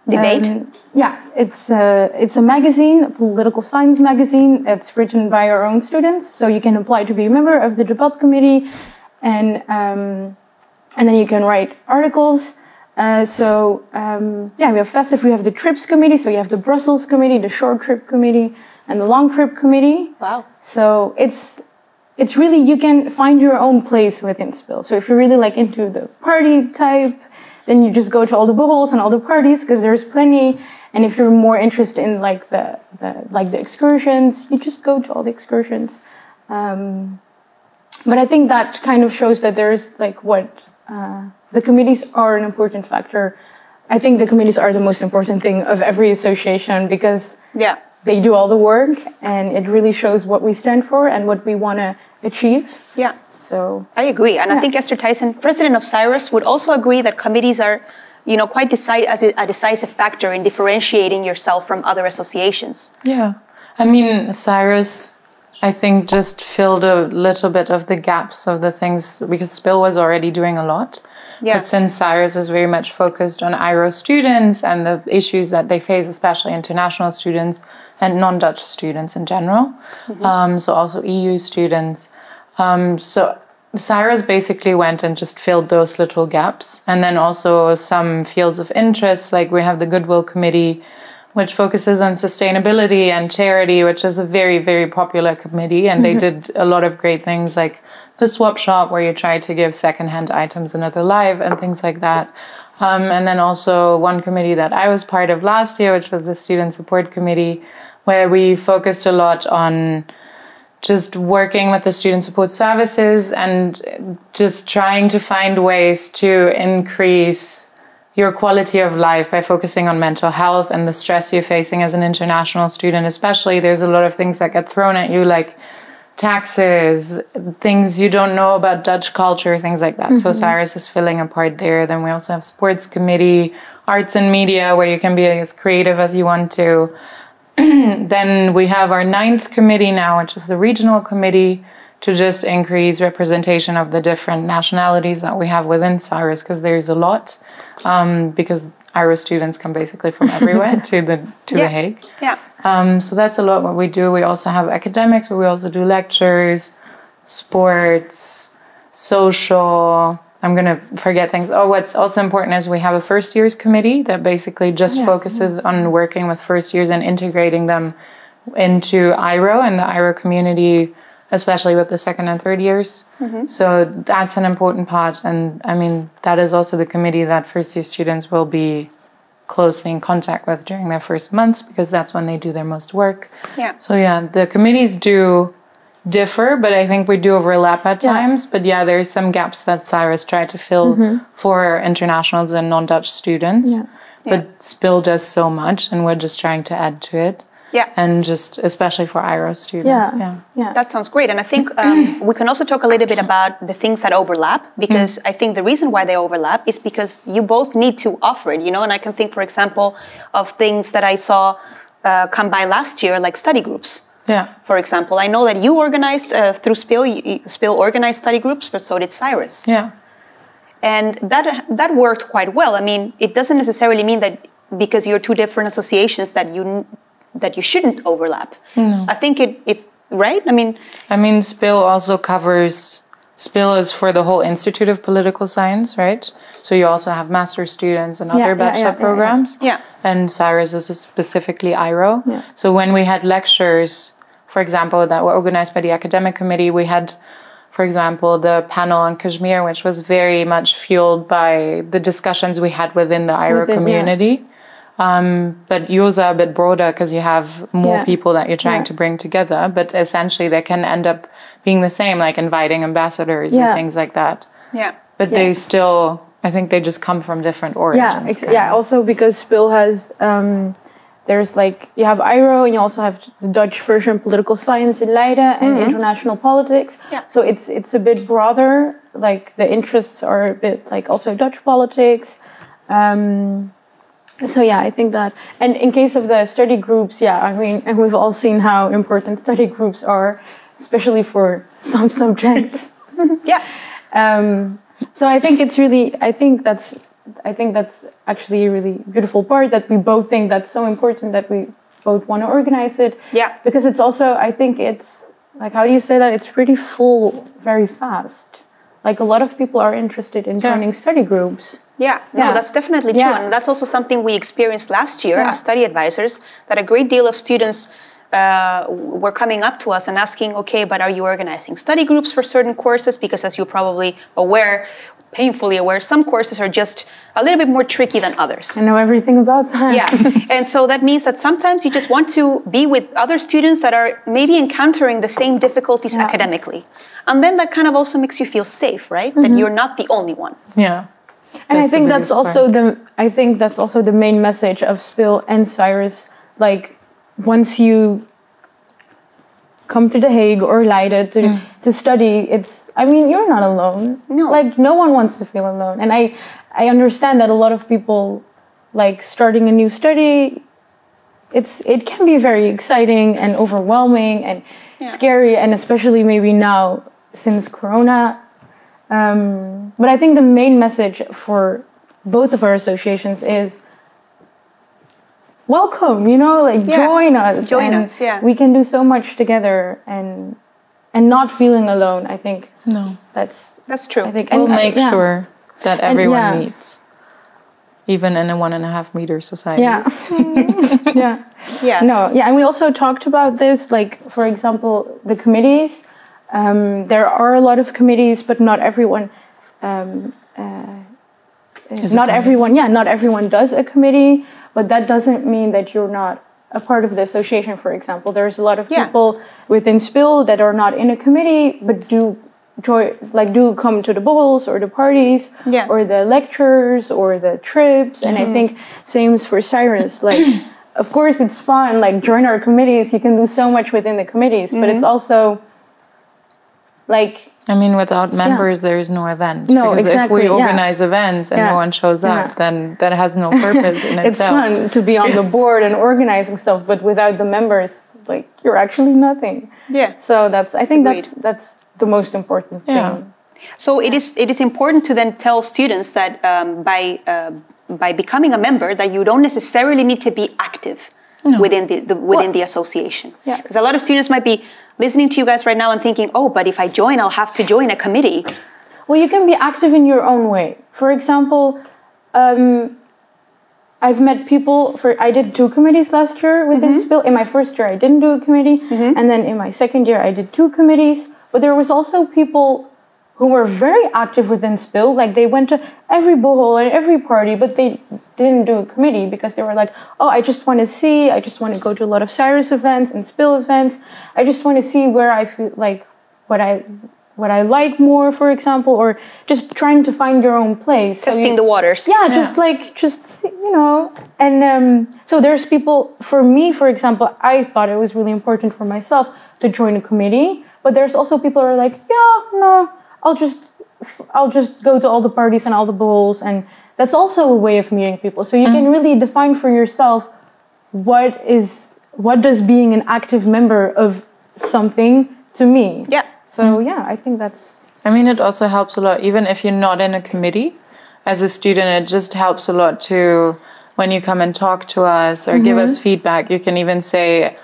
Debate? Yeah, it's a magazine, a political science magazine. It's written by our own students, so you can apply to be a member of the debates committee, and then you can write articles. Yeah, we have festive. We have the trips committee, so you have the Brussels committee, the short trip committee, and the long trip committee. Wow! So it's really, you can find your own place within SPIL. So if you're really like into the party type, then you just go to all the bubbles and all the parties, because there's plenty. And if you're more interested in like the excursions, you just go to all the excursions. But I think that kind of shows that there's like the committees are an important factor. I think the committees are the most important thing of every association, because they do all the work, and it really shows what we stand for and what we want to achieve. Yeah. So I agree, and I think Esther Tyson, president of Cyrus, would also agree that committees are, you know, quite a decisive factor in differentiating yourself from other associations. Yeah, I mean, Cyrus, I think, just filled a little bit of the gaps of the things, because SPIL was already doing a lot. Yeah. But since Cyrus is very much focused on IRO students and the issues that they face, especially international students and non-Dutch students in general, so also EU students. So Cyrus basically went and just filled those little gaps. And then also some fields of interest, like we have the Goodwill Committee, which focuses on sustainability and charity, which is a very, very popular committee. And they did a lot of great things, like the swap shop, where you try to give secondhand items another life and things like that. And then also one committee that I was part of last year, which was the Student Support Committee, where we focused a lot on just working with the student support services and just trying to find ways to increase your quality of life by focusing on mental health and the stress you're facing as an international student. Especially, there's a lot of things that get thrown at you, like taxes, things you don't know about Dutch culture, things like that. So Cyrus is filling a part there. Then we also have sports committee, arts and media, where you can be as creative as you want to. Then we have our 9th committee now, which is the regional committee, to just increase representation of the different nationalities that we have within Cyrus, because there's a lot, because IRO students come basically from everywhere to The Hague. Yeah. So that's a lot what we do. We also have academics, but we also do lectures, sports, social. I'm going to forget things. Oh, what's also important is we have a first years committee that basically just focuses on working with first years and integrating them into IRO and the IRO community, especially with the second and third years. So that's an important part. And I mean, that is also the committee that first year students will be closely in contact with during their first months, because that's when they do their most work. Yeah. So yeah, the committees do differ, but I think we do overlap at times. But yeah, there's some gaps that Cyrus tried to fill for internationals and non-Dutch students. But SPIL does so much, and we're just trying to add to it. Yeah. And just especially for IRO students. Yeah. That sounds great. And I think we can also talk a little bit about the things that overlap, because I think the reason why they overlap is because you both need to offer it, you know. And I can think, for example, of things that I saw come by last year, like study groups. Yeah. For example, I know that you organized through SPIL, SPIL organized study groups, but so did Cyrus. Yeah. And that worked quite well. I mean, it doesn't necessarily mean that because you're two different associations that you shouldn't overlap. No. I think it right? I mean, SPIL also covers. SPIL is for the whole Institute of Political Science, right? So you also have master students and other bachelor programs. Yeah. And Cyrus is specifically IRO. Yeah. So when we had lectures, for example, that were organized by the academic committee, we had, for example, the panel on Kashmir, which was very much fueled by the discussions we had within the IRO community. But yours are a bit broader because you have more people that you're trying to bring together. But essentially, they can end up being the same, like inviting ambassadors or things like that. Yeah. But they still, I think they just come from different origins. Also because SPIL has, there's like, you have IRO and you also have the Dutch version political science in Leiden and international politics. Yeah. So it's a bit broader, like the interests are a bit like also Dutch politics. So yeah, I think that, and in case of the study groups, I mean, and we've all seen how important study groups are, especially for some subjects. So I think it's really, I think that's actually a really beautiful part, that we both think that's so important that we both want to organize it. Yeah. Because it's also, I think it's, like, how do you say that? It's pretty full very fast. Like, a lot of people are interested in joining study groups. No, that's definitely true. And that's also something we experienced last year as study advisors, that a great deal of students were coming up to us and asking, okay, but are you organizing study groups for certain courses? Because as you're probably aware, painfully aware, some courses are just a little bit more tricky than others. I know everything about that. And so that means that sometimes you just want to be with other students that are maybe encountering the same difficulties academically. And then that kind of also makes you feel safe, right? That you're not the only one. Yeah. And I think that's also the main message of SPIL and Cyrus. Like, once you come to The Hague or Leiden to study, I mean, you're not alone. No. Like, no one wants to feel alone. And I understand that a lot of people, like, starting a new study, it can be very exciting and overwhelming and scary, and especially maybe now since Corona. But I think the main message for both of our associations is welcome, you know, like join us. Join us, we can do so much together and not feeling alone. I think that's true. I think we'll make sure that everyone meets, even in a 1.5 meter society. And we also talked about this, like, for example, the committees. There are a lot of committees, but not everyone not everyone does a committee, but that doesn't mean that you're not a part of the association. For example, there's a lot of people within SPIL that are not in a committee, but do come to the balls or the parties or the lectures or the trips. And I think same for Cyrus. Like, of course, it's fun. Like, join our committees. You can do so much within the committees, but it's also like. I mean, without members, there is no event. No, because exactly. if we organize events and no one shows up, then that has no purpose in itself. It's fun to be on the board and organizing stuff, but without the members, like, you're actually nothing. Yeah. So I think that's the most important thing. So it is important to then tell students that by becoming a member, that you don't necessarily need to be active within the association. Because a lot of students might be listening to you guys right now and thinking, oh, but if I join, I'll have to join a committee. Well, you can be active in your own way. For example, I've met people I did 2 committees last year within SPIL. In my first year, I didn't do a committee. And then in my second year, I did 2 committees. But there was also people who were very active within SPIL. Like, they went to every bohol and every party, but they didn't do a committee because they were like, oh, I just want to go to a lot of Cyrus events and SPIL events. I just want to see where I feel like what I like more, for example, or just trying to find your own place. Testing the waters. And so there's people, for me, for example, I thought it was really important for myself to join a committee, but there's also people who are like, I'll just go to all the parties and all the balls, and that's also a way of meeting people. So you can really define for yourself what does being an active member of something to me. Yeah. So I think that's. I mean, it also helps a lot, even if you're not in a committee. As a student, it just helps a lot to, when you come and talk to us or give us feedback, you can even say,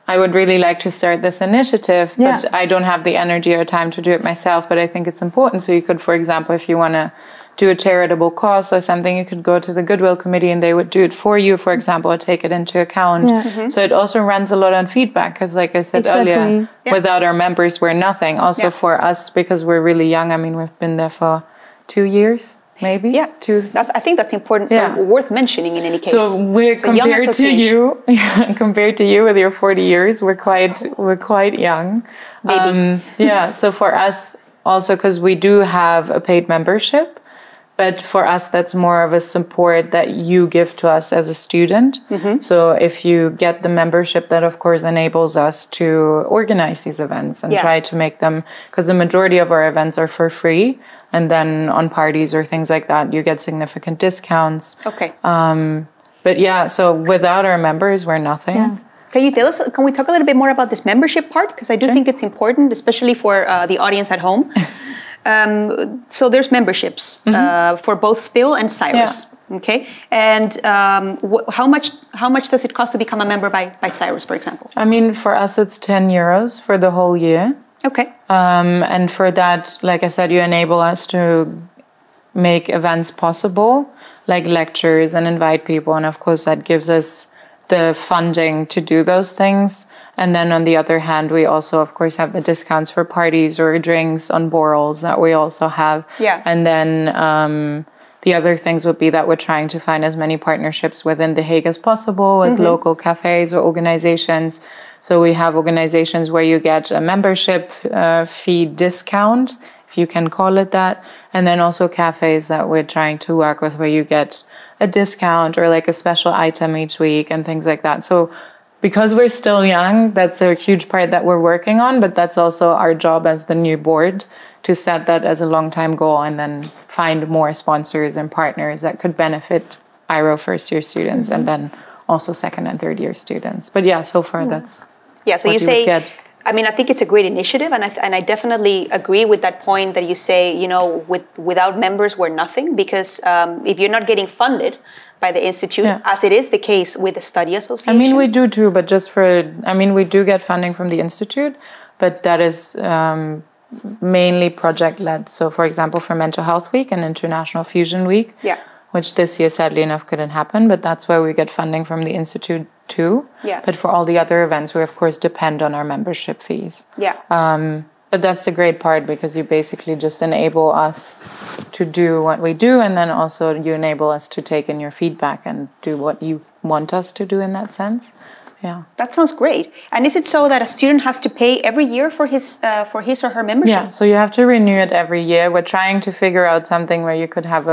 I would really like to start this initiative, but I don't have the energy or time to do it myself, but I think it's important. So you could, for example, if you want to do a charitable cause or something, you could go to the Goodwill Committee and they would do it for you, for example, or take it into account. So it also runs a lot on feedback because, like I said earlier, without our members, we're nothing. Also for us, because we're really young, I mean, we've been there for 2 years. Maybe I think that's important, worth mentioning in any case. So we're compared to you with your 40 years, we're quite young. Maybe. So for us also, because we do have a paid membership, but for us that's more of a support that you give to us as a student. So if you get the membership, that of course enables us to organize these events and try to make them, because the majority of our events are for free, and then on parties or things like that you get significant discounts. But so without our members we're nothing. Can we talk a little bit more about this membership part, because I do think it's important, especially for the audience at home. So there's memberships for both SPIL and Cyrus. Okay, and how much does it cost to become a member by Cyrus, for example? I mean, for us it's €10 for the whole year. Okay. And for that, like I said, you enable us to make events possible, like lectures, and invite people, and of course that gives us the funding to do those things. And then on the other hand, we also, of course, have the discounts for parties or drinks on Borals that we also have. And then the other things would be that we're trying to find as many partnerships within The Hague as possible with local cafes or organizations. So we have organizations where you get a membership fee discount, if you can call it that. And then also cafes that we're trying to work with where you get a discount or like a special item each week and things like that. So because we're still young, that's a huge part that we're working on, but that's also our job as the new board to set that as a long-time goal and then find more sponsors and partners that could benefit IRO first-year students and then also second and third-year students. But so far that's so you say, I mean, I think it's a great initiative, and I definitely agree with that point that you say, without members, we're nothing, because if you're not getting funded by the Institute, as it is the case with the Study Association. I mean, we do too, but we do get funding from the Institute, but that is mainly project-led. So, for example, for Mental Health Week and International Fusion Week, which this year, sadly enough, couldn't happen, but that's where we get funding from the Institute too. But for all the other events, we, of course, depend on our membership fees. But that's the great part, because you basically just enable us to do what we do, and then also you enable us to take in your feedback and do what you want us to do in that sense. Yeah. That sounds great. And is it so that a student has to pay every year for his or her membership? Yeah, so you have to renew it every year. We're trying to figure out something where you could have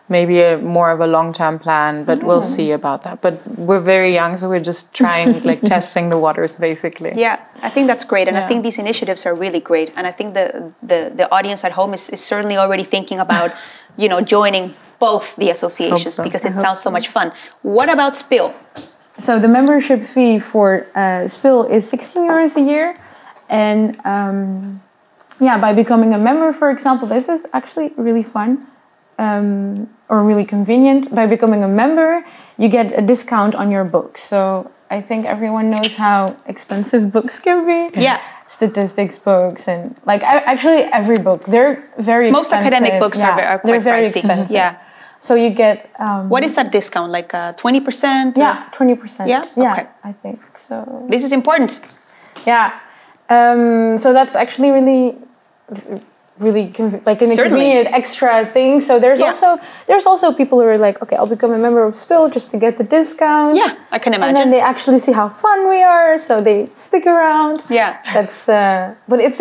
maybe more of a long-term plan, but we'll see about that. But we're very young, so we're just trying, like testing the waters, basically. Yeah, I think that's great. And I think these initiatives are really great. And I think the audience at home is certainly already thinking about, joining both the associations because it sounds so much fun. What about SPIL? So the membership fee for SPIL is 16 euros a year. And by becoming a member, for example, this is actually really fun. Or really convenient. By becoming a member, you get a discount on your books. So I think everyone knows how expensive books can be. Yes. Statistics books and actually every book. They're very Most expensive. Academic books are quite very pricey. Expensive. Yeah. So you get... what is that discount? Like 20%? Yeah, 20%. Yeah? Okay. I think so. This is important. Yeah. So that's actually really like an convenient extra thing. So there's also people who are like, okay, I'll become a member of SPIL just to get the discount. Yeah, I can imagine. And then they actually see how fun we are, so they stick around. Yeah, that's. But it's.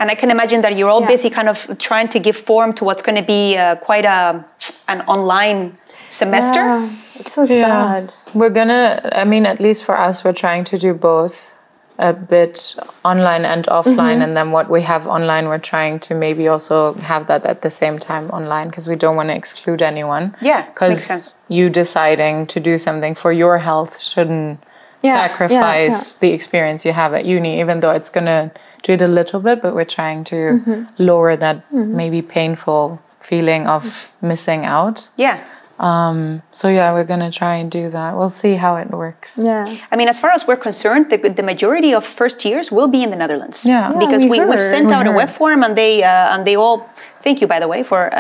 And I can imagine that you're all busy, kind of trying to give form to what's going to be quite an online semester. Yeah, it's so sad. We're gonna. I mean, at least for us, we're trying to do both. A bit online and offline, and then what we have online, we're trying to maybe also have that at the same time online, because we don't want to exclude anyone. Yeah, because you deciding to do something for your health shouldn't sacrifice the experience you have at uni, even though it's gonna do it a little bit, but we're trying to lower that maybe painful feeling of missing out. Yeah. We're gonna try and do that. We'll see how it works. Yeah. I mean, as far as we're concerned, the majority of first years will be in the Netherlands. Yeah. Because we've sent out a web form, and they all thank you, by the way, for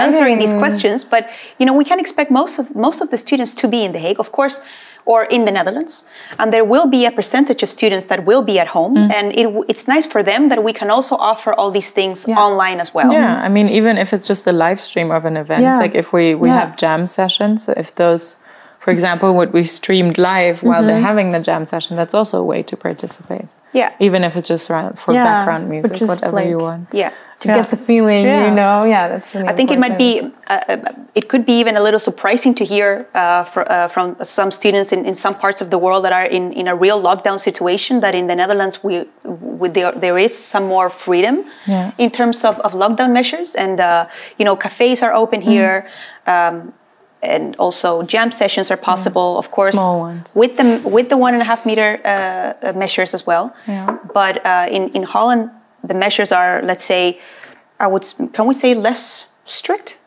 answering these questions. But we can expect most of the students to be in The Hague, of course, or in the Netherlands, and there will be a percentage of students that will be at home, and it's nice for them that we can also offer all these things online as well. Yeah, I mean, even if it's just a live stream of an event, like if we have jam sessions, if those, for example, would be streamed live while they're having the jam session, that's also a way to participate. Yeah. Even if it's just for background music, whatever you want. Yeah. To get the feeling, that's really I think important. it could be even a little surprising to hear from some students in some parts of the world that are in a real lockdown situation, that in the Netherlands there is some more freedom in terms of lockdown measures, and cafes are open here, and also jam sessions are possible, of course, small ones. with the 1.5 meter measures as well. Yeah. But in Holland, the measures are, let's say, can we say less strict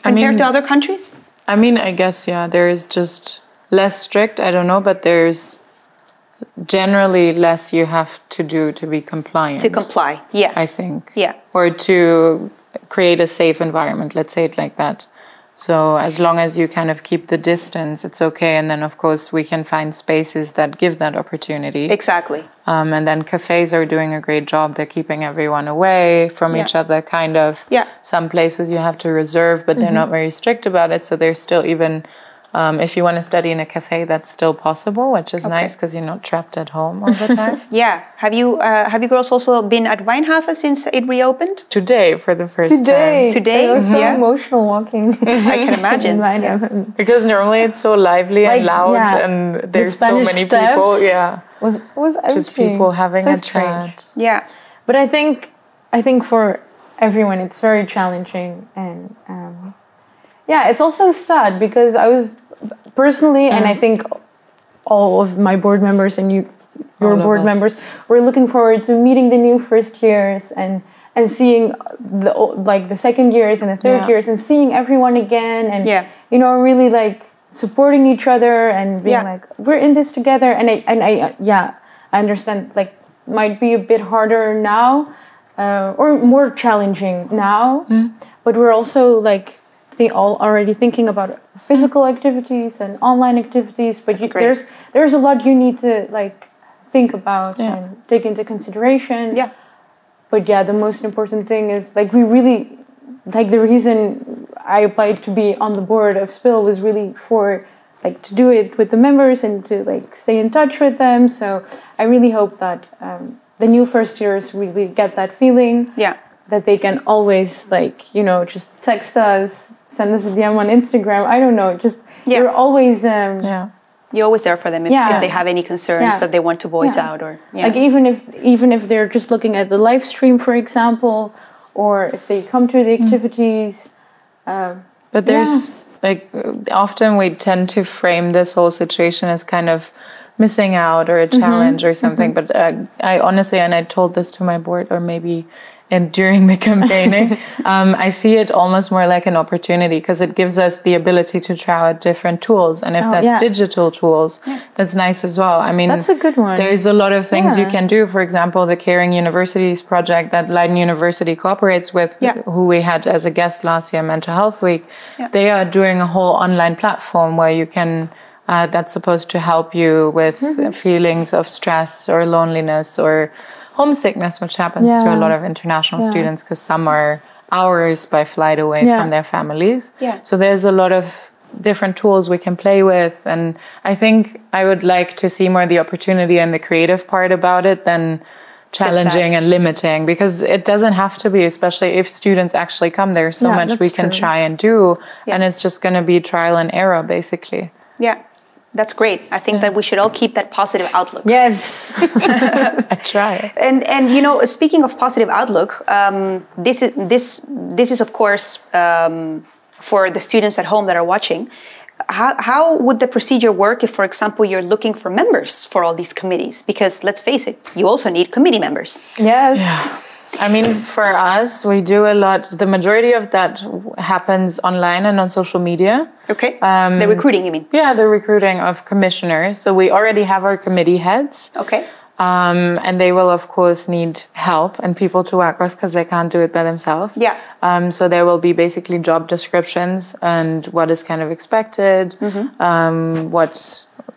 compared to other countries? I mean, I guess, there is just less strict, I don't know, but there's generally less you have to do to be compliant. To comply, yeah. I think. Yeah. Or to create a safe environment, let's say it like that. So as long as you kind of keep the distance, it's okay. And then, of course, we can find spaces that give that opportunity. Exactly. And then cafes are doing a great job. They're keeping everyone away from each other, kind of. Yeah. Some places you have to reserve, but they're not very strict about it. So there's still even... if you want to study in a cafe, that's still possible, which is nice because you're not trapped at home all the time. Yeah. Have you girls also been at Wijnhaven since it reopened? Today, for the first time. Today? It was so emotional walking. I can imagine. Because normally it's so lively and loud, and there's so many people. Yeah. Was just people having a chat. Yeah. But I think for everyone, it's very challenging, and it's also sad because I was personally, and I think all of my board members and your board members, were looking forward to meeting the new first years and seeing the second years and the third years and seeing everyone again, and really like supporting each other and being like, we're in this together. And I understand, like, might be a bit harder now or more challenging now, but we're also like already thinking about physical activities and online activities, but there's a lot you need to like think about and take into consideration. Yeah. But yeah, the most important thing is like we really, like the reason I applied to be on the board of SPIL was really for like to do it with the members and to like stay in touch with them. So I really hope that the new first years really get that feeling. Yeah. That they can always like, you know, just text us, send us a DM on Instagram. I don't know, just you're always you're always there for them if they have any concerns that they want to voice out, or like even if they're just looking at the live stream, for example, or if they come to the activities. But there's like often we tend to frame this whole situation as kind of missing out or a challenge or something. But I honestly, and I told this to my board, or maybe during the campaigning, I see it almost more like an opportunity because it gives us the ability to try out different tools. And if that's digital tools, that's nice as well. I mean, that's a good one. There's a lot of things you can do. For example, the Caring Universities project that Leiden University cooperates with, who we had as a guest last year, Mental Health Week. They are doing a whole online platform where you can, that's supposed to help you with feelings of stress or loneliness or homesickness, which happens to a lot of international students because some are hours by flight away from their families. So there's a lot of different tools we can play with. And I think I would like to see more the opportunity and the creative part about it than challenging and limiting, because it doesn't have to be, especially if students actually come. There's so much we can try and do, and it's just going to be trial and error, basically. Yeah. That's great. I think that we should all keep that positive outlook. Yes, I try. And you know, speaking of positive outlook, this is of course for the students at home that are watching. How would the procedure work if, for example, you're looking for members for all these committees? Because let's face it, you also need committee members. Yes. Yeah. I mean, for us, we do a lot. The majority of that happens online and on social media. Okay. The recruiting, you mean? Yeah, the recruiting of commissioners. So we already have our committee heads. Okay. And they will, of course, need help and people to work with because they can't do it by themselves. Yeah. So there will be basically job descriptions and what is kind of expected,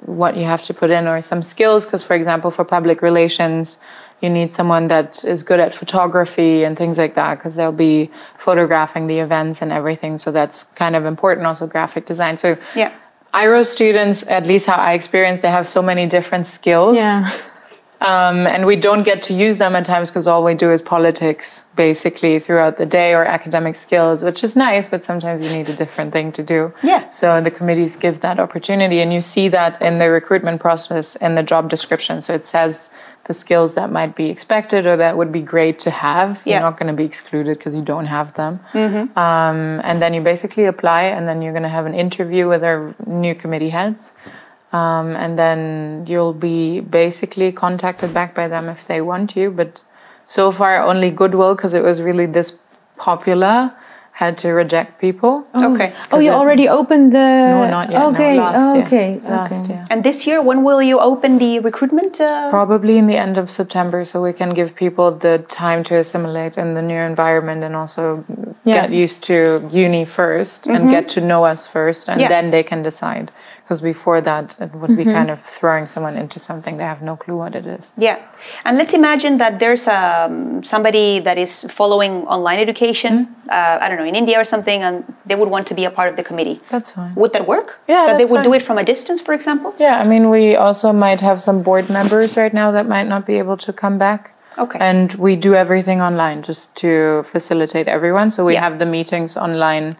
what you have to put in, or some skills. Because, for example, for public relations, you need someone that is good at photography and things like that, because they'll be photographing the events and everything. So that's kind of important. Also graphic design. So IRO students, at least how I experience, they have so many different skills. Yeah. And we don't get to use them at times because all we do is politics basically throughout the day, or academic skills, which is nice, but sometimes you need a different thing to do. Yeah. So the committees give that opportunity, and you see that in the recruitment process in the job description. So it says the skills that might be expected or that would be great to have. You're not going to be excluded because you don't have them. And then you basically apply, and then you're going to have an interview with our new committee heads. And then you'll be basically contacted back by them if they want you. But so far, only Goodwill, because it was really this popular, had to reject people. Okay. Oh, you already opened the... No, not yet. Okay. No, last year. Okay. Last year. And this year, when will you open the recruitment? Probably in the end of September, so we can give people the time to assimilate in the new environment and also get used to uni first and get to know us first, and then they can decide. Because before that, it would be kind of throwing someone into something they have no clue what it is. Yeah. And let's imagine that there's somebody that is following online education, I don't know, in India or something, and they would want to be a part of the committee. That's fine. Would that work? Yeah, that they would do it from a distance, for example? Yeah, I mean, we also might have some board members right now that might not be able to come back. Okay. And we do everything online just to facilitate everyone. So we have the meetings online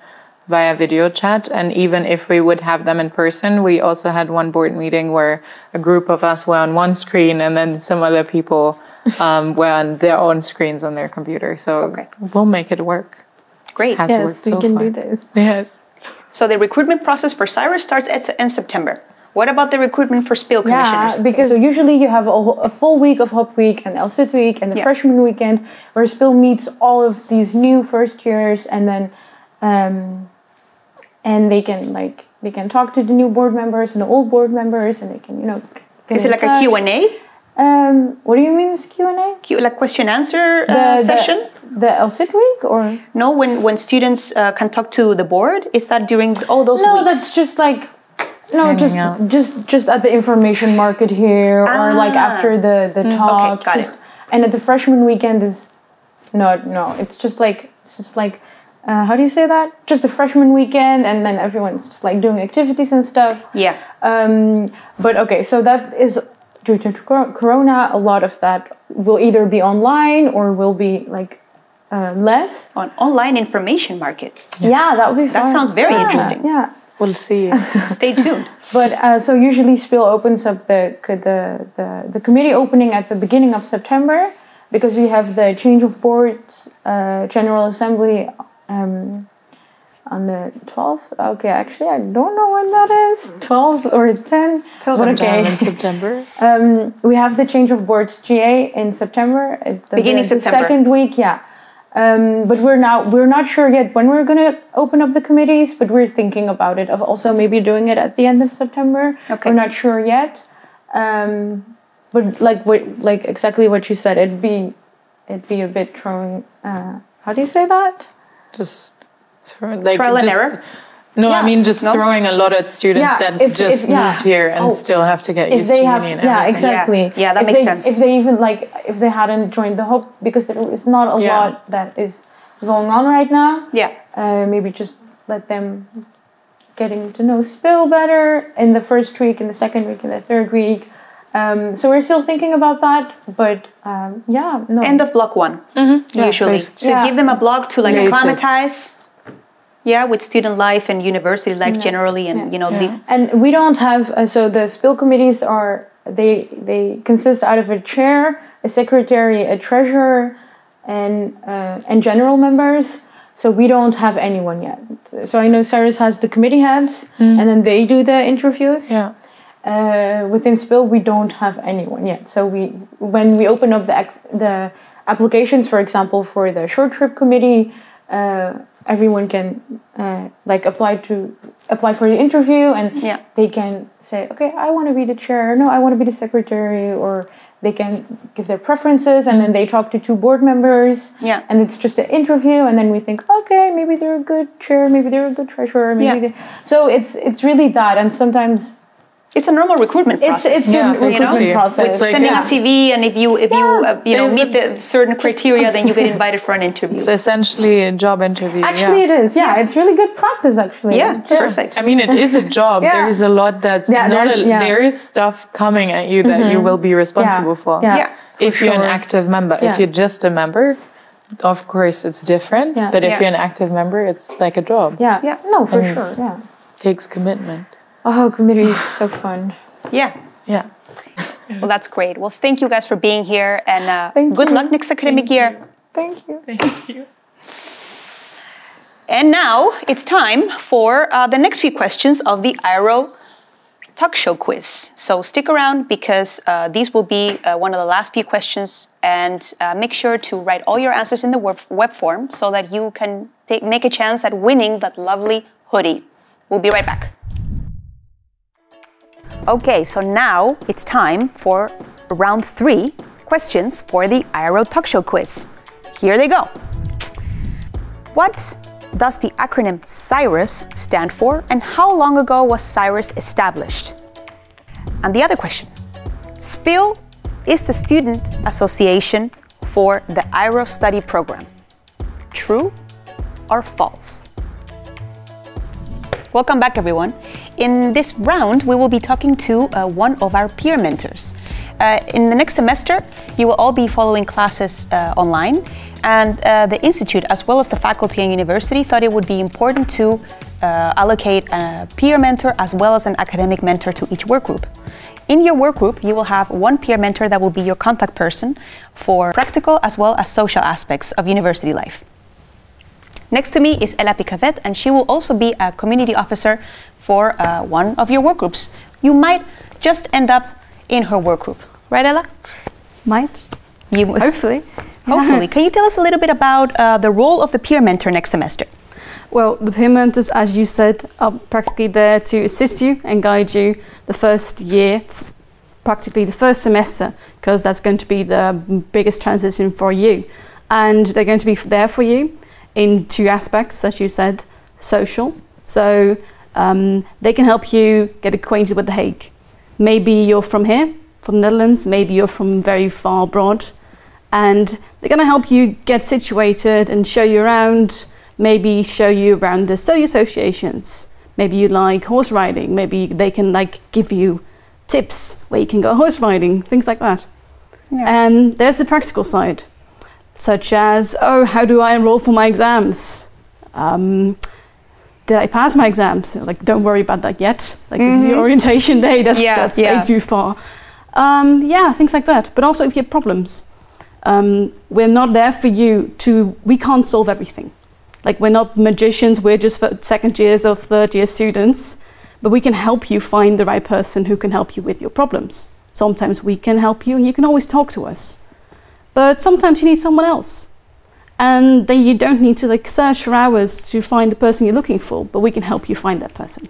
via video chat, and even if we would have them in person, we also had one board meeting where a group of us were on one screen and then some other people were on their own screens on their computer. So we'll make it work. Great. Has worked so far. We can do this. Yes. So the recruitment process for Cyrus starts in September. What about the recruitment for SPIL commissioners? Yeah, because usually you have a full week of Hop Week and LSIT Week and the freshman weekend where SPIL meets all of these new first years, and then and they can talk to the new board members and the old board members, and they can, you know, is it like a Q&A? What do you mean is Q&A? Like question answer session? The LSIT week, or no? When students can talk to the board, is that during all those weeks? No, that's just like No, just at the information market here, or like after the talk. Okay, got it. And at the freshman weekend is no. It's just like how do you say that? Just the freshman weekend, and then everyone's just like doing activities and stuff. Yeah. But okay, so that is due to Corona. A lot of that will either be online or will be like less On online information market. Yeah, that would be fun. That sounds very interesting. Yeah. We'll see. Stay tuned. But so usually Spill opens up the committee opening at the beginning of September, because we have the change of boards General Assembly on the 12th. Okay, actually I don't know when that is. 12th or 10th. Sometime in September. We have the change of boards GA in September. Beginning September. The second week, yeah. But we're not sure yet when we're gonna open up the committees, but we're thinking about it, of also maybe doing it at the end of September. Okay. We're not sure yet. But like exactly what you said, it'd be a bit throwing. How do you say that? Just like trial and error. No, I mean just throwing a lot at students that just moved here and still have to get used to uni and everything. Exactly. Yeah, that makes sense. If they even if they hadn't joined the Hope, because there is not a lot that is going on right now. Yeah. Maybe just let them getting to know Spill better in the first week, in the second week, in the third week. So we're still thinking about that, but no. End of block 1, usually. So give them a block to like acclimatize. Yeah, with student life and university life generally, and and we don't have so the Spill committees are they consist out of a chair, a secretary, a treasurer, and general members. So we don't have anyone yet. So I know Cyrus has the committee heads, and then they do the interviews. Yeah. Within Spill, we don't have anyone yet. So when we open up the applications, for example, for the short trip committee, everyone can apply for the interview, and they can say, okay, I want to be the chair. No, I want to be the secretary, or they can give their preferences, and then they talk to 2 board members. Yeah. And it's just an interview, and then we think, okay, maybe they're a good chair, maybe they're a good treasurer, maybe so it's really that, and sometimes. It's a normal recruitment process. It's a recruitment process. With sending a CV, and if you meet the certain criteria, then you get invited for an interview. It's essentially a job interview. Actually, it is. Yeah, it's really good practice. Actually, yeah, it's perfect. I mean, it is a job. There is a lot that's there is stuff coming at you that you will be responsible for. Yeah. If you're an active member, if you're just a member, of course it's different. But if you're an active member, it's like a job. Yeah. No, for sure. Yeah. Takes commitment. Oh, committee is so fun. Yeah. Well, that's great. Well, thank you guys for being here, and good luck next academic year. Thank you. And now it's time for the next few questions of the IRO Talk Show quiz. So stick around, because these will be one of the last few questions, and make sure to write all your answers in the web form so that you can make a chance at winning that lovely hoodie. We'll be right back. Okay, so now it's time for round 3 questions for the IRO Talk Show quiz. Here they go. What does the acronym CYRUS stand for, and how long ago was CYRUS established? And the other question. SPIL is the student association for the IRO study program. True or false? Welcome back, everyone. In this round, we will be talking to one of our peer mentors. In the next semester, you will all be following classes online, and the Institute, as well as the faculty and university, thought it would be important to allocate a peer mentor as well as an academic mentor to each work group. In your work group, you will have one peer mentor that will be your contact person for practical as well as social aspects of university life. Next to me is Ella Picavet, and she will also be a community officer for one of your work groups. You might just end up in her work group. Right, Ella? Might. Hopefully. Hopefully. Can you tell us a little bit about the role of the peer mentor next semester? Well, the peer mentors, as you said, are practically there to assist you and guide you the first year, practically the first semester, because that's going to be the biggest transition for you. And they're going to be there for you in 2 aspects, as you said, social. So They can help you get acquainted with The Hague. Maybe you're from here, from the Netherlands, maybe you're from very far abroad, and they're going to help you get situated and show you around, maybe show you around the study associations. Maybe you like horse riding, maybe they can like give you tips where you can go horse riding, things like that. Yeah. And there's the practical side, such as, oh, how do I enroll for my exams? Did I pass my exams? Like, don't worry about that yet. Like, it's your orientation day, that's way too far. Yeah, things like that. But also if you have problems, we're not there for you we can't solve everything. Like, we're not magicians, we're just second years or third year students, but we can help you find the right person who can help you with your problems. Sometimes we can help you and you can always talk to us. But sometimes you need someone else. And then you don't need to like search for hours to find the person you're looking for, but we can help you find that person.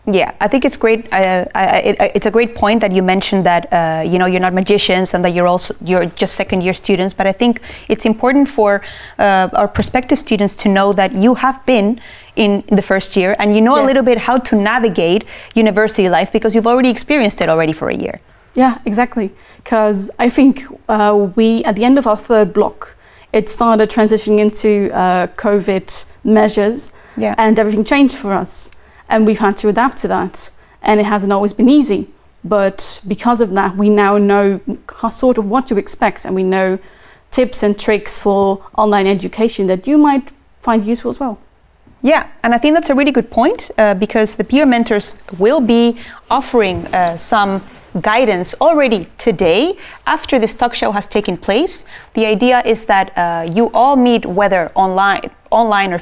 Yeah, I think it's great. It's a great point that you mentioned that you're not magicians and that you're just second year students. But I think it's important for our prospective students to know that you have been in the first year and you know a little bit how to navigate university life because you've already experienced it already for a year. Yeah, exactly. Because I think we, at the end of our third block, it started transitioning into COVID measures, and everything changed for us. And we've had to adapt to that. And it hasn't always been easy. But because of that, we now know sort of what to expect, and we know tips and tricks for online education that you might find useful as well. Yeah, and I think that's a really good point because the peer mentors will be offering some guidance already today after this talk show has taken place. The idea is that you all meet, whether online or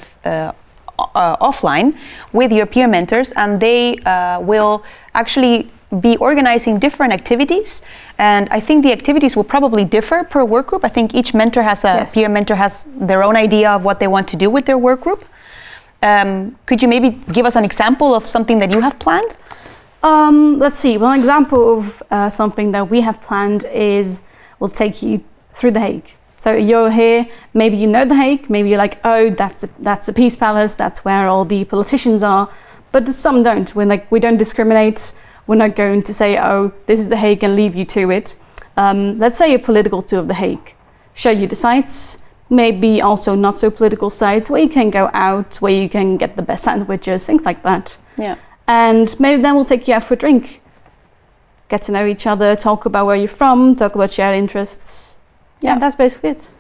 offline, with your peer mentors, and they will actually be organizing different activities. And I think the activities will probably differ per work group. I think each mentor has peer mentor has their own idea of what they want to do with their work group. Could you maybe give us an example of something that you have planned? Let's see. Well, an example of something that we have planned is we'll take you through The Hague. So you're here, maybe you know The Hague, maybe you're like, oh, that's a peace palace, that's where all the politicians are. But some don't. We don't discriminate. We're not going to say, oh, this is The Hague and leave you to it. Let's say a political tour of The Hague. Show you the sites, maybe also not so political sites where you can go out, where you can get the best sandwiches, things like that. Yeah. And maybe then we'll take you out for a drink. Get to know each other, talk about where you're from, talk about shared interests. Yeah, that's basically it.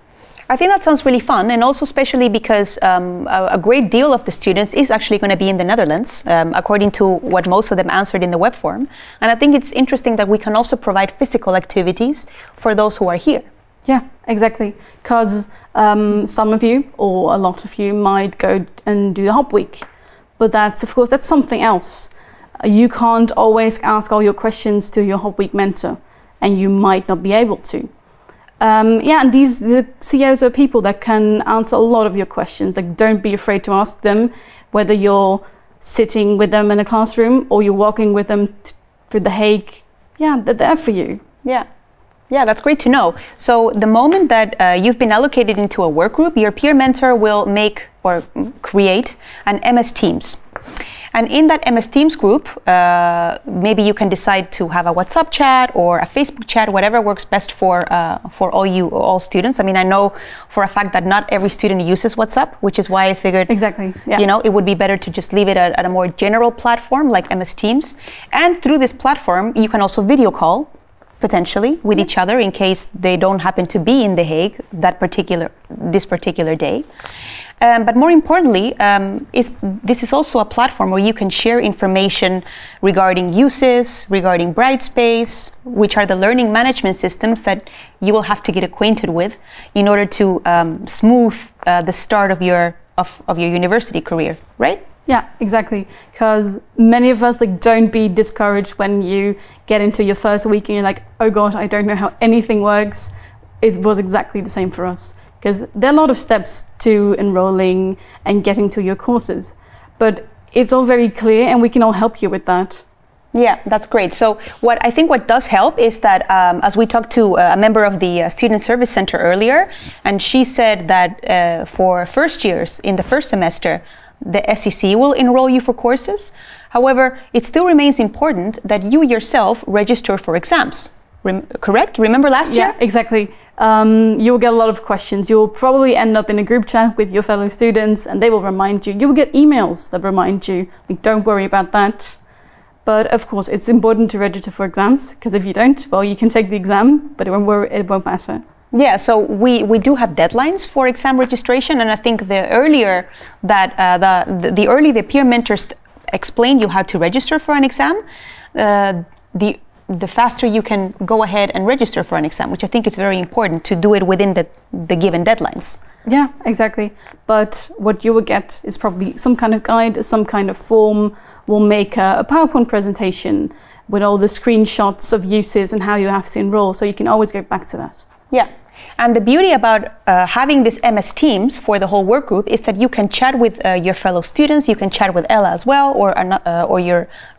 I think that sounds really fun, and also especially because a great deal of the students is actually going to be in the Netherlands, according to what most of them answered in the web form. And I think it's interesting that we can also provide physical activities for those who are here. Yeah, exactly. Because some of you, or a lot of you, might go and do the Hop Week. But that's, of course, that's something else. You can't always ask all your questions to your Hop Week mentor, and you might not be able to. And the CEOs are people that can answer a lot of your questions. Like, don't be afraid to ask them, whether you're sitting with them in a classroom or you're walking with them through The Hague. Yeah, they're there for you. Yeah. Yeah, that's great to know. So the moment that you've been allocated into a work group, your peer mentor will make or create an MS Teams. And in that MS Teams group, maybe you can decide to have a WhatsApp chat or a Facebook chat, whatever works best for all students. I mean, I know for a fact that not every student uses WhatsApp, which is why I figured, it would be better to just leave it at a more general platform like MS Teams. And through this platform, you can also video call potentially with each other in case they don't happen to be in The Hague this particular day. But more importantly, this is also a platform where you can share information regarding uses, regarding Brightspace, which are the learning management systems that you will have to get acquainted with in order to smooth the start of your university career, right? Yeah, exactly. Because many of us don't be discouraged when you get into your first week and you're like, oh God, I don't know how anything works. It was exactly the same for us. Because there are a lot of steps to enrolling and getting to your courses, but it's all very clear and we can all help you with that. Yeah, that's great. So what does help is that as we talked to a member of the Student Service Center earlier, and she said that for first years in the first semester, the SEC will enroll you for courses. However, it still remains important that you yourself register for exams. Correct? Remember last year? Yeah, exactly. You'll get a lot of questions. You'll probably end up in a group chat with your fellow students and they will remind you. You will get emails that remind you. Like, don't worry about that. But of course, it's important to register for exams, because if you don't, well, you can take the exam, but it won't matter. Yeah, so we do have deadlines for exam registration, and I think the earlier that the earlier the peer mentors explain you how to register for an exam, the faster you can go ahead and register for an exam, which I think is very important to do it within the given deadlines. Yeah, exactly. But what you will get is probably some kind of guide, some kind of form. We'll make a PowerPoint presentation with all the screenshots of uses and how you have to enroll, so you can always go back to that. Yeah. And the beauty about having this MS Teams for the whole work group is that you can chat with your fellow students, you can chat with Ella as well, or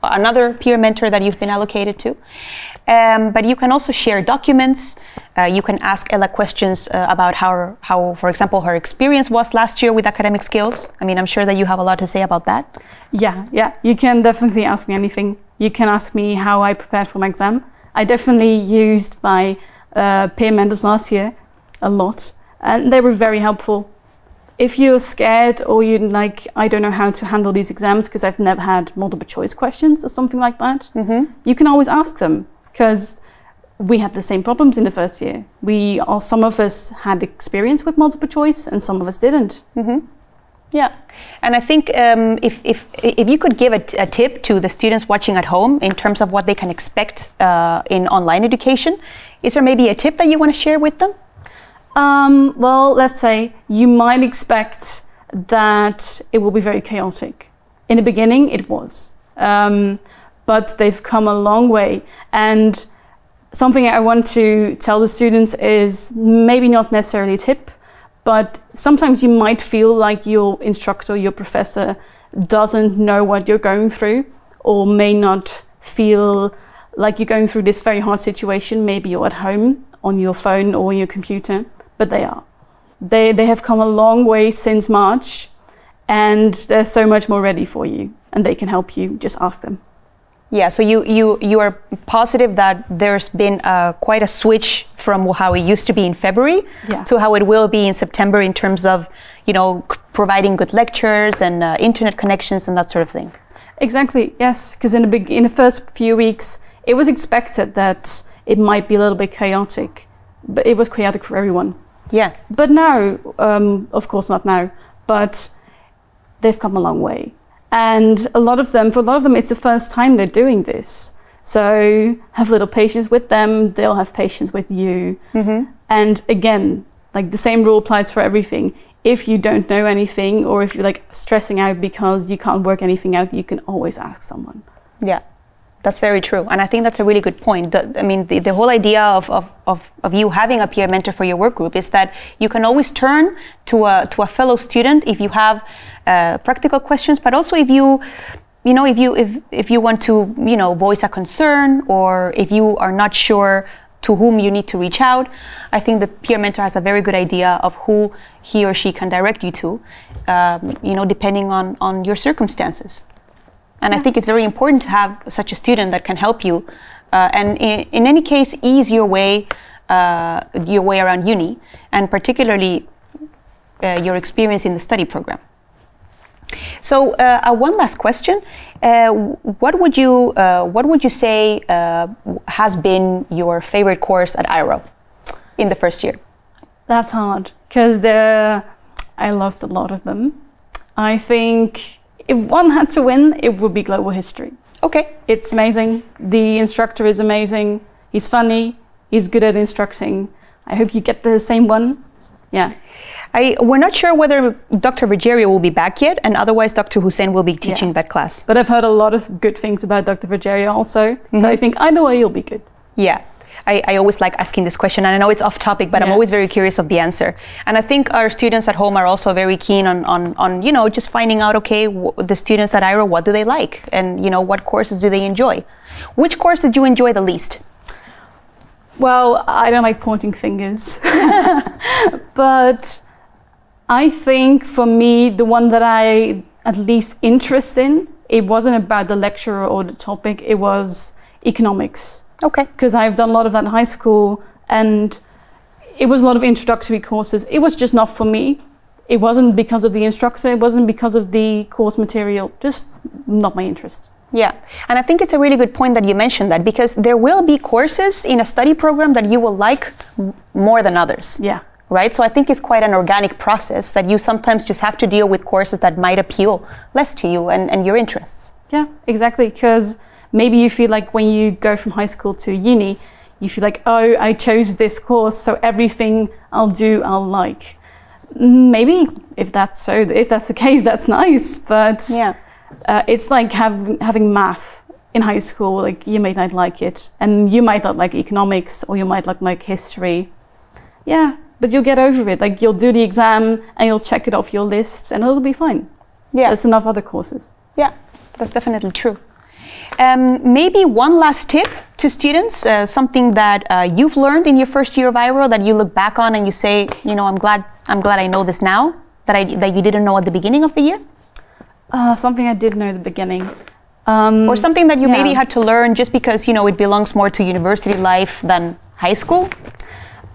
another peer mentor that you've been allocated to. But you can also share documents. You can ask Ella questions about how, for example, her experience was last year with academic skills. I mean, I'm sure that you have a lot to say about that. Yeah, you can definitely ask me anything. You can ask me how I prepared for my exam. I definitely used my peer mentors last year a lot, and they were very helpful. If you're scared or you're like, I don't know how to handle these exams because I've never had multiple choice questions or something like that, you can always ask them, because we had the same problems in the first year. Some of us had experience with multiple choice and some of us didn't. Yeah, and I think if you could give a tip to the students watching at home in terms of what they can expect in online education, is there maybe a tip that you want to share with them? Well, let's say you might expect that it will be very chaotic. In the beginning, it was. But they've come a long way. And something I want to tell the students is maybe not necessarily a tip, but sometimes you might feel like your instructor, your professor doesn't know what you're going through, or may not feel like you're going through this very hard situation. Maybe you're at home on your phone or your computer, but they are. They have come a long way since March, and they're so much more ready for you, and they can help you. Just ask them. Yeah, so you are positive that there's been quite a switch from how it used to be in February to how it will be in September in terms of, providing good lectures and internet connections and that sort of thing. Exactly, yes, because in the first few weeks, it was expected that it might be a little bit chaotic, but it was chaotic for everyone. Yeah. But now, of course not now, but they've come a long way. And for a lot of them, it's the first time they're doing this. So have a little patience with them. They'll have patience with you. And again, like the same rule applies for everything. If you don't know anything, or if you're like stressing out because you can't work anything out, you can always ask someone. Yeah, that's very true. And I think that's a really good point. The whole idea of you having a peer mentor for your work group is that you can always turn to a fellow student if you have practical questions, but also if you want to voice a concern, or if you are not sure to whom you need to reach out. I think the peer mentor has a very good idea of who he or she can direct you to, depending on your circumstances. And I think it's very important to have such a student that can help you, and in any case, ease your way around uni, and particularly your experience in the study program. So one last question: what would you say has been your favorite course at IRO in the first year? That's hard, because I loved a lot of them. I think if one had to win, it would be global history. Okay. It's amazing. The instructor is amazing. He's funny. He's good at instructing. I hope you get the same one. Yeah. We're not sure whether Dr. Virgerio will be back yet, and otherwise Dr. Hussein will be teaching that class. But I've heard a lot of good things about Dr. Virgerio also, so I think either way you'll be good. Yeah, I always like asking this question, and I know it's off topic, but I'm always very curious of the answer. And I think our students at home are also very keen on just finding out, okay, the students at IRO, what do they like? And, what courses do they enjoy? Which course did you enjoy the least? Well, I don't like pointing fingers, but I think for me, the one that I at least interest in it wasn't about the lecturer or the topic, it was economics. Okay. Because I've done a lot of that in high school, and it was a lot of introductory courses. It was just not for me. It wasn't because of the instructor, it wasn't because of the course material, just not my interest. Yeah, and I think it's a really good point that you mentioned that, because there will be courses in a study program that you will like more than others. Yeah. Right? So I think it's quite an organic process that you sometimes just have to deal with courses that might appeal less to you and your interests. Yeah, exactly. Because maybe you feel like when you go from high school to uni, you feel like, oh, I chose this course, so everything I'll do, I'll like. Maybe if that's the case, that's nice. But yeah, it's like having math in high school. Like, you might not like it, and you might not like economics, or you might not like history. Yeah, but you'll get over it. Like, you'll do the exam and you'll check it off your list, and it'll be fine. Yeah, there's enough other courses. Yeah, that's definitely true. Maybe one last tip to students, something that you've learned in your first year of IRO that you look back on and you say, you know, I'm glad I know this now, that you didn't know at the beginning of the year. Something I did know at the beginning. Or something that you maybe had to learn just because, you know, it belongs more to university life than high school.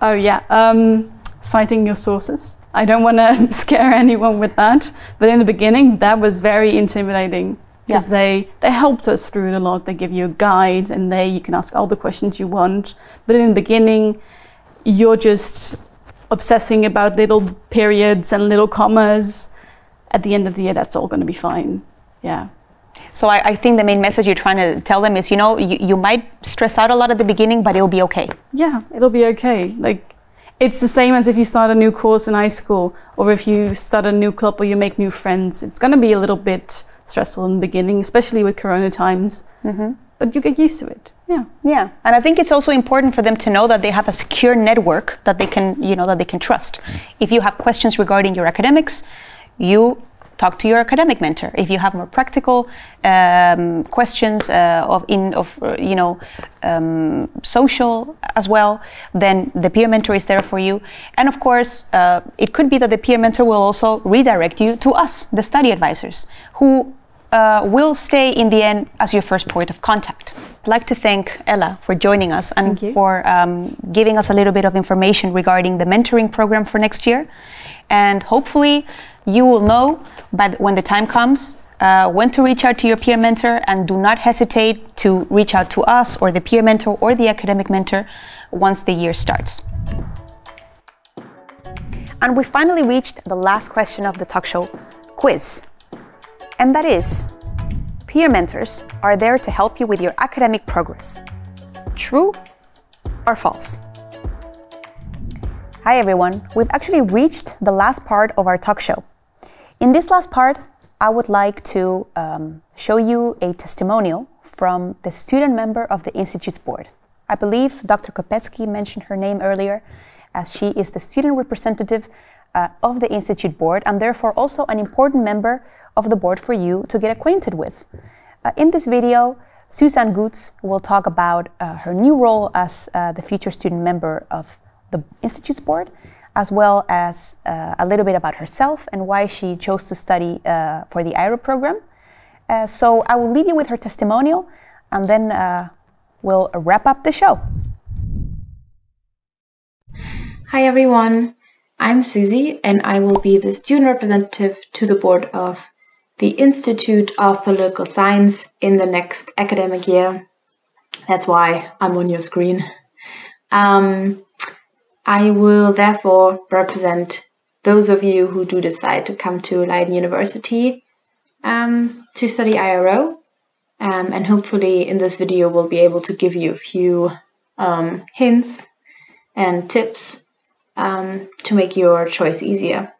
Oh yeah, citing your sources. I don't want to scare anyone with that, but in the beginning that was very intimidating, because they helped us through it a lot. They give you a guide, and you can ask all the questions you want, but in the beginning you're just obsessing about little periods and little commas. At the end of the year, that's all going to be fine. Yeah. So I think the main message you're trying to tell them is, you know, you might stress out a lot at the beginning, but it'll be okay. Yeah, it'll be okay. Like, it's the same as if you start a new course in high school, or if you start a new club or you make new friends. It's going to be a little bit stressful in the beginning, especially with Corona times. Mm-hmm. But you get used to it. Yeah. Yeah, and I think it's also important for them to know that they have a secure network that they can, you know, that they can trust. If you have questions regarding your academics, you talk to your academic mentor. If you have more practical questions social as well, then the peer mentor is there for you. And of course, it could be that the peer mentor will also redirect you to us, the study advisors, who will stay in the end as your first point of contact. I'd like to thank Ella for joining us and for giving us a little bit of information regarding the mentoring program for next year. And hopefully you will know when the time comes when to reach out to your peer mentor, and do not hesitate to reach out to us or the peer mentor or the academic mentor once the year starts. And we finally reached the last question of the talk show quiz. And that is, peer mentors are there to help you with your academic progress. True or false? Hi everyone, we've actually reached the last part of our talk show. In this last part, I would like to show you a testimonial from the student member of the Institute's board. I believe Dr. Kopetsky mentioned her name earlier, as she is the student representative of the Institute board, and therefore also an important member of the board for you to get acquainted with. In this video, Suzanne Goetz will talk about her new role as the future student member of the Institute's board, as well as a little bit about herself and why she chose to study for the IRO program. So I will leave you with her testimonial, and then we'll wrap up the show. Hi everyone, I'm Susie, and I will be the student representative to the board of the Institute of Political Science in the next academic year. That's why I'm on your screen. I will therefore represent those of you who do decide to come to Leiden University to study IRO, and hopefully in this video we'll be able to give you a few hints and tips to make your choice easier.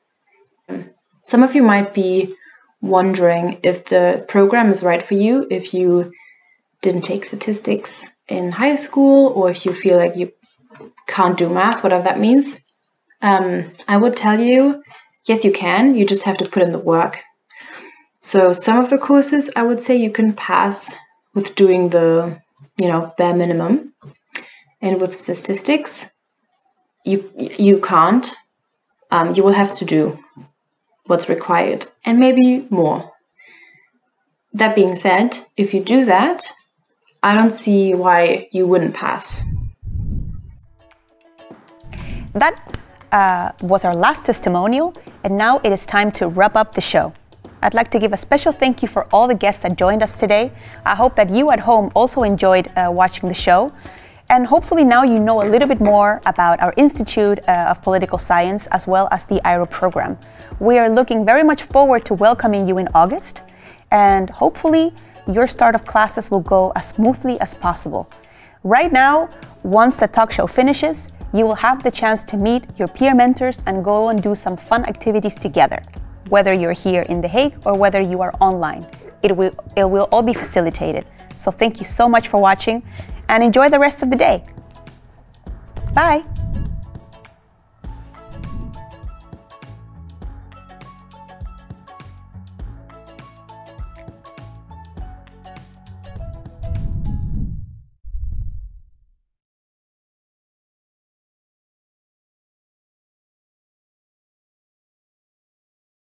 Some of you might be wondering if the program is right for you, if you didn't take statistics in high school, or if you feel like you can't do math, whatever that means. I would tell you, yes you can, you just have to put in the work. So some of the courses I would say you can pass with doing the, bare minimum. And with statistics, you can't. You will have to do what's required and maybe more. That being said, if you do that, I don't see why you wouldn't pass. That was our last testimonial, and now it is time to wrap up the show. I'd like to give a special thank you for all the guests that joined us today. I hope that you at home also enjoyed watching the show. And hopefully now you know a little bit more about our Institute of Political Science as well as the IRO program. We are looking very much forward to welcoming you in August, and hopefully your start of classes will go as smoothly as possible. Right now, once the talk show finishes, you will have the chance to meet your peer mentors and go and do some fun activities together, whether you're here in The Hague or whether you are online. It will all be facilitated. So thank you so much for watching and enjoy the rest of the day. Bye.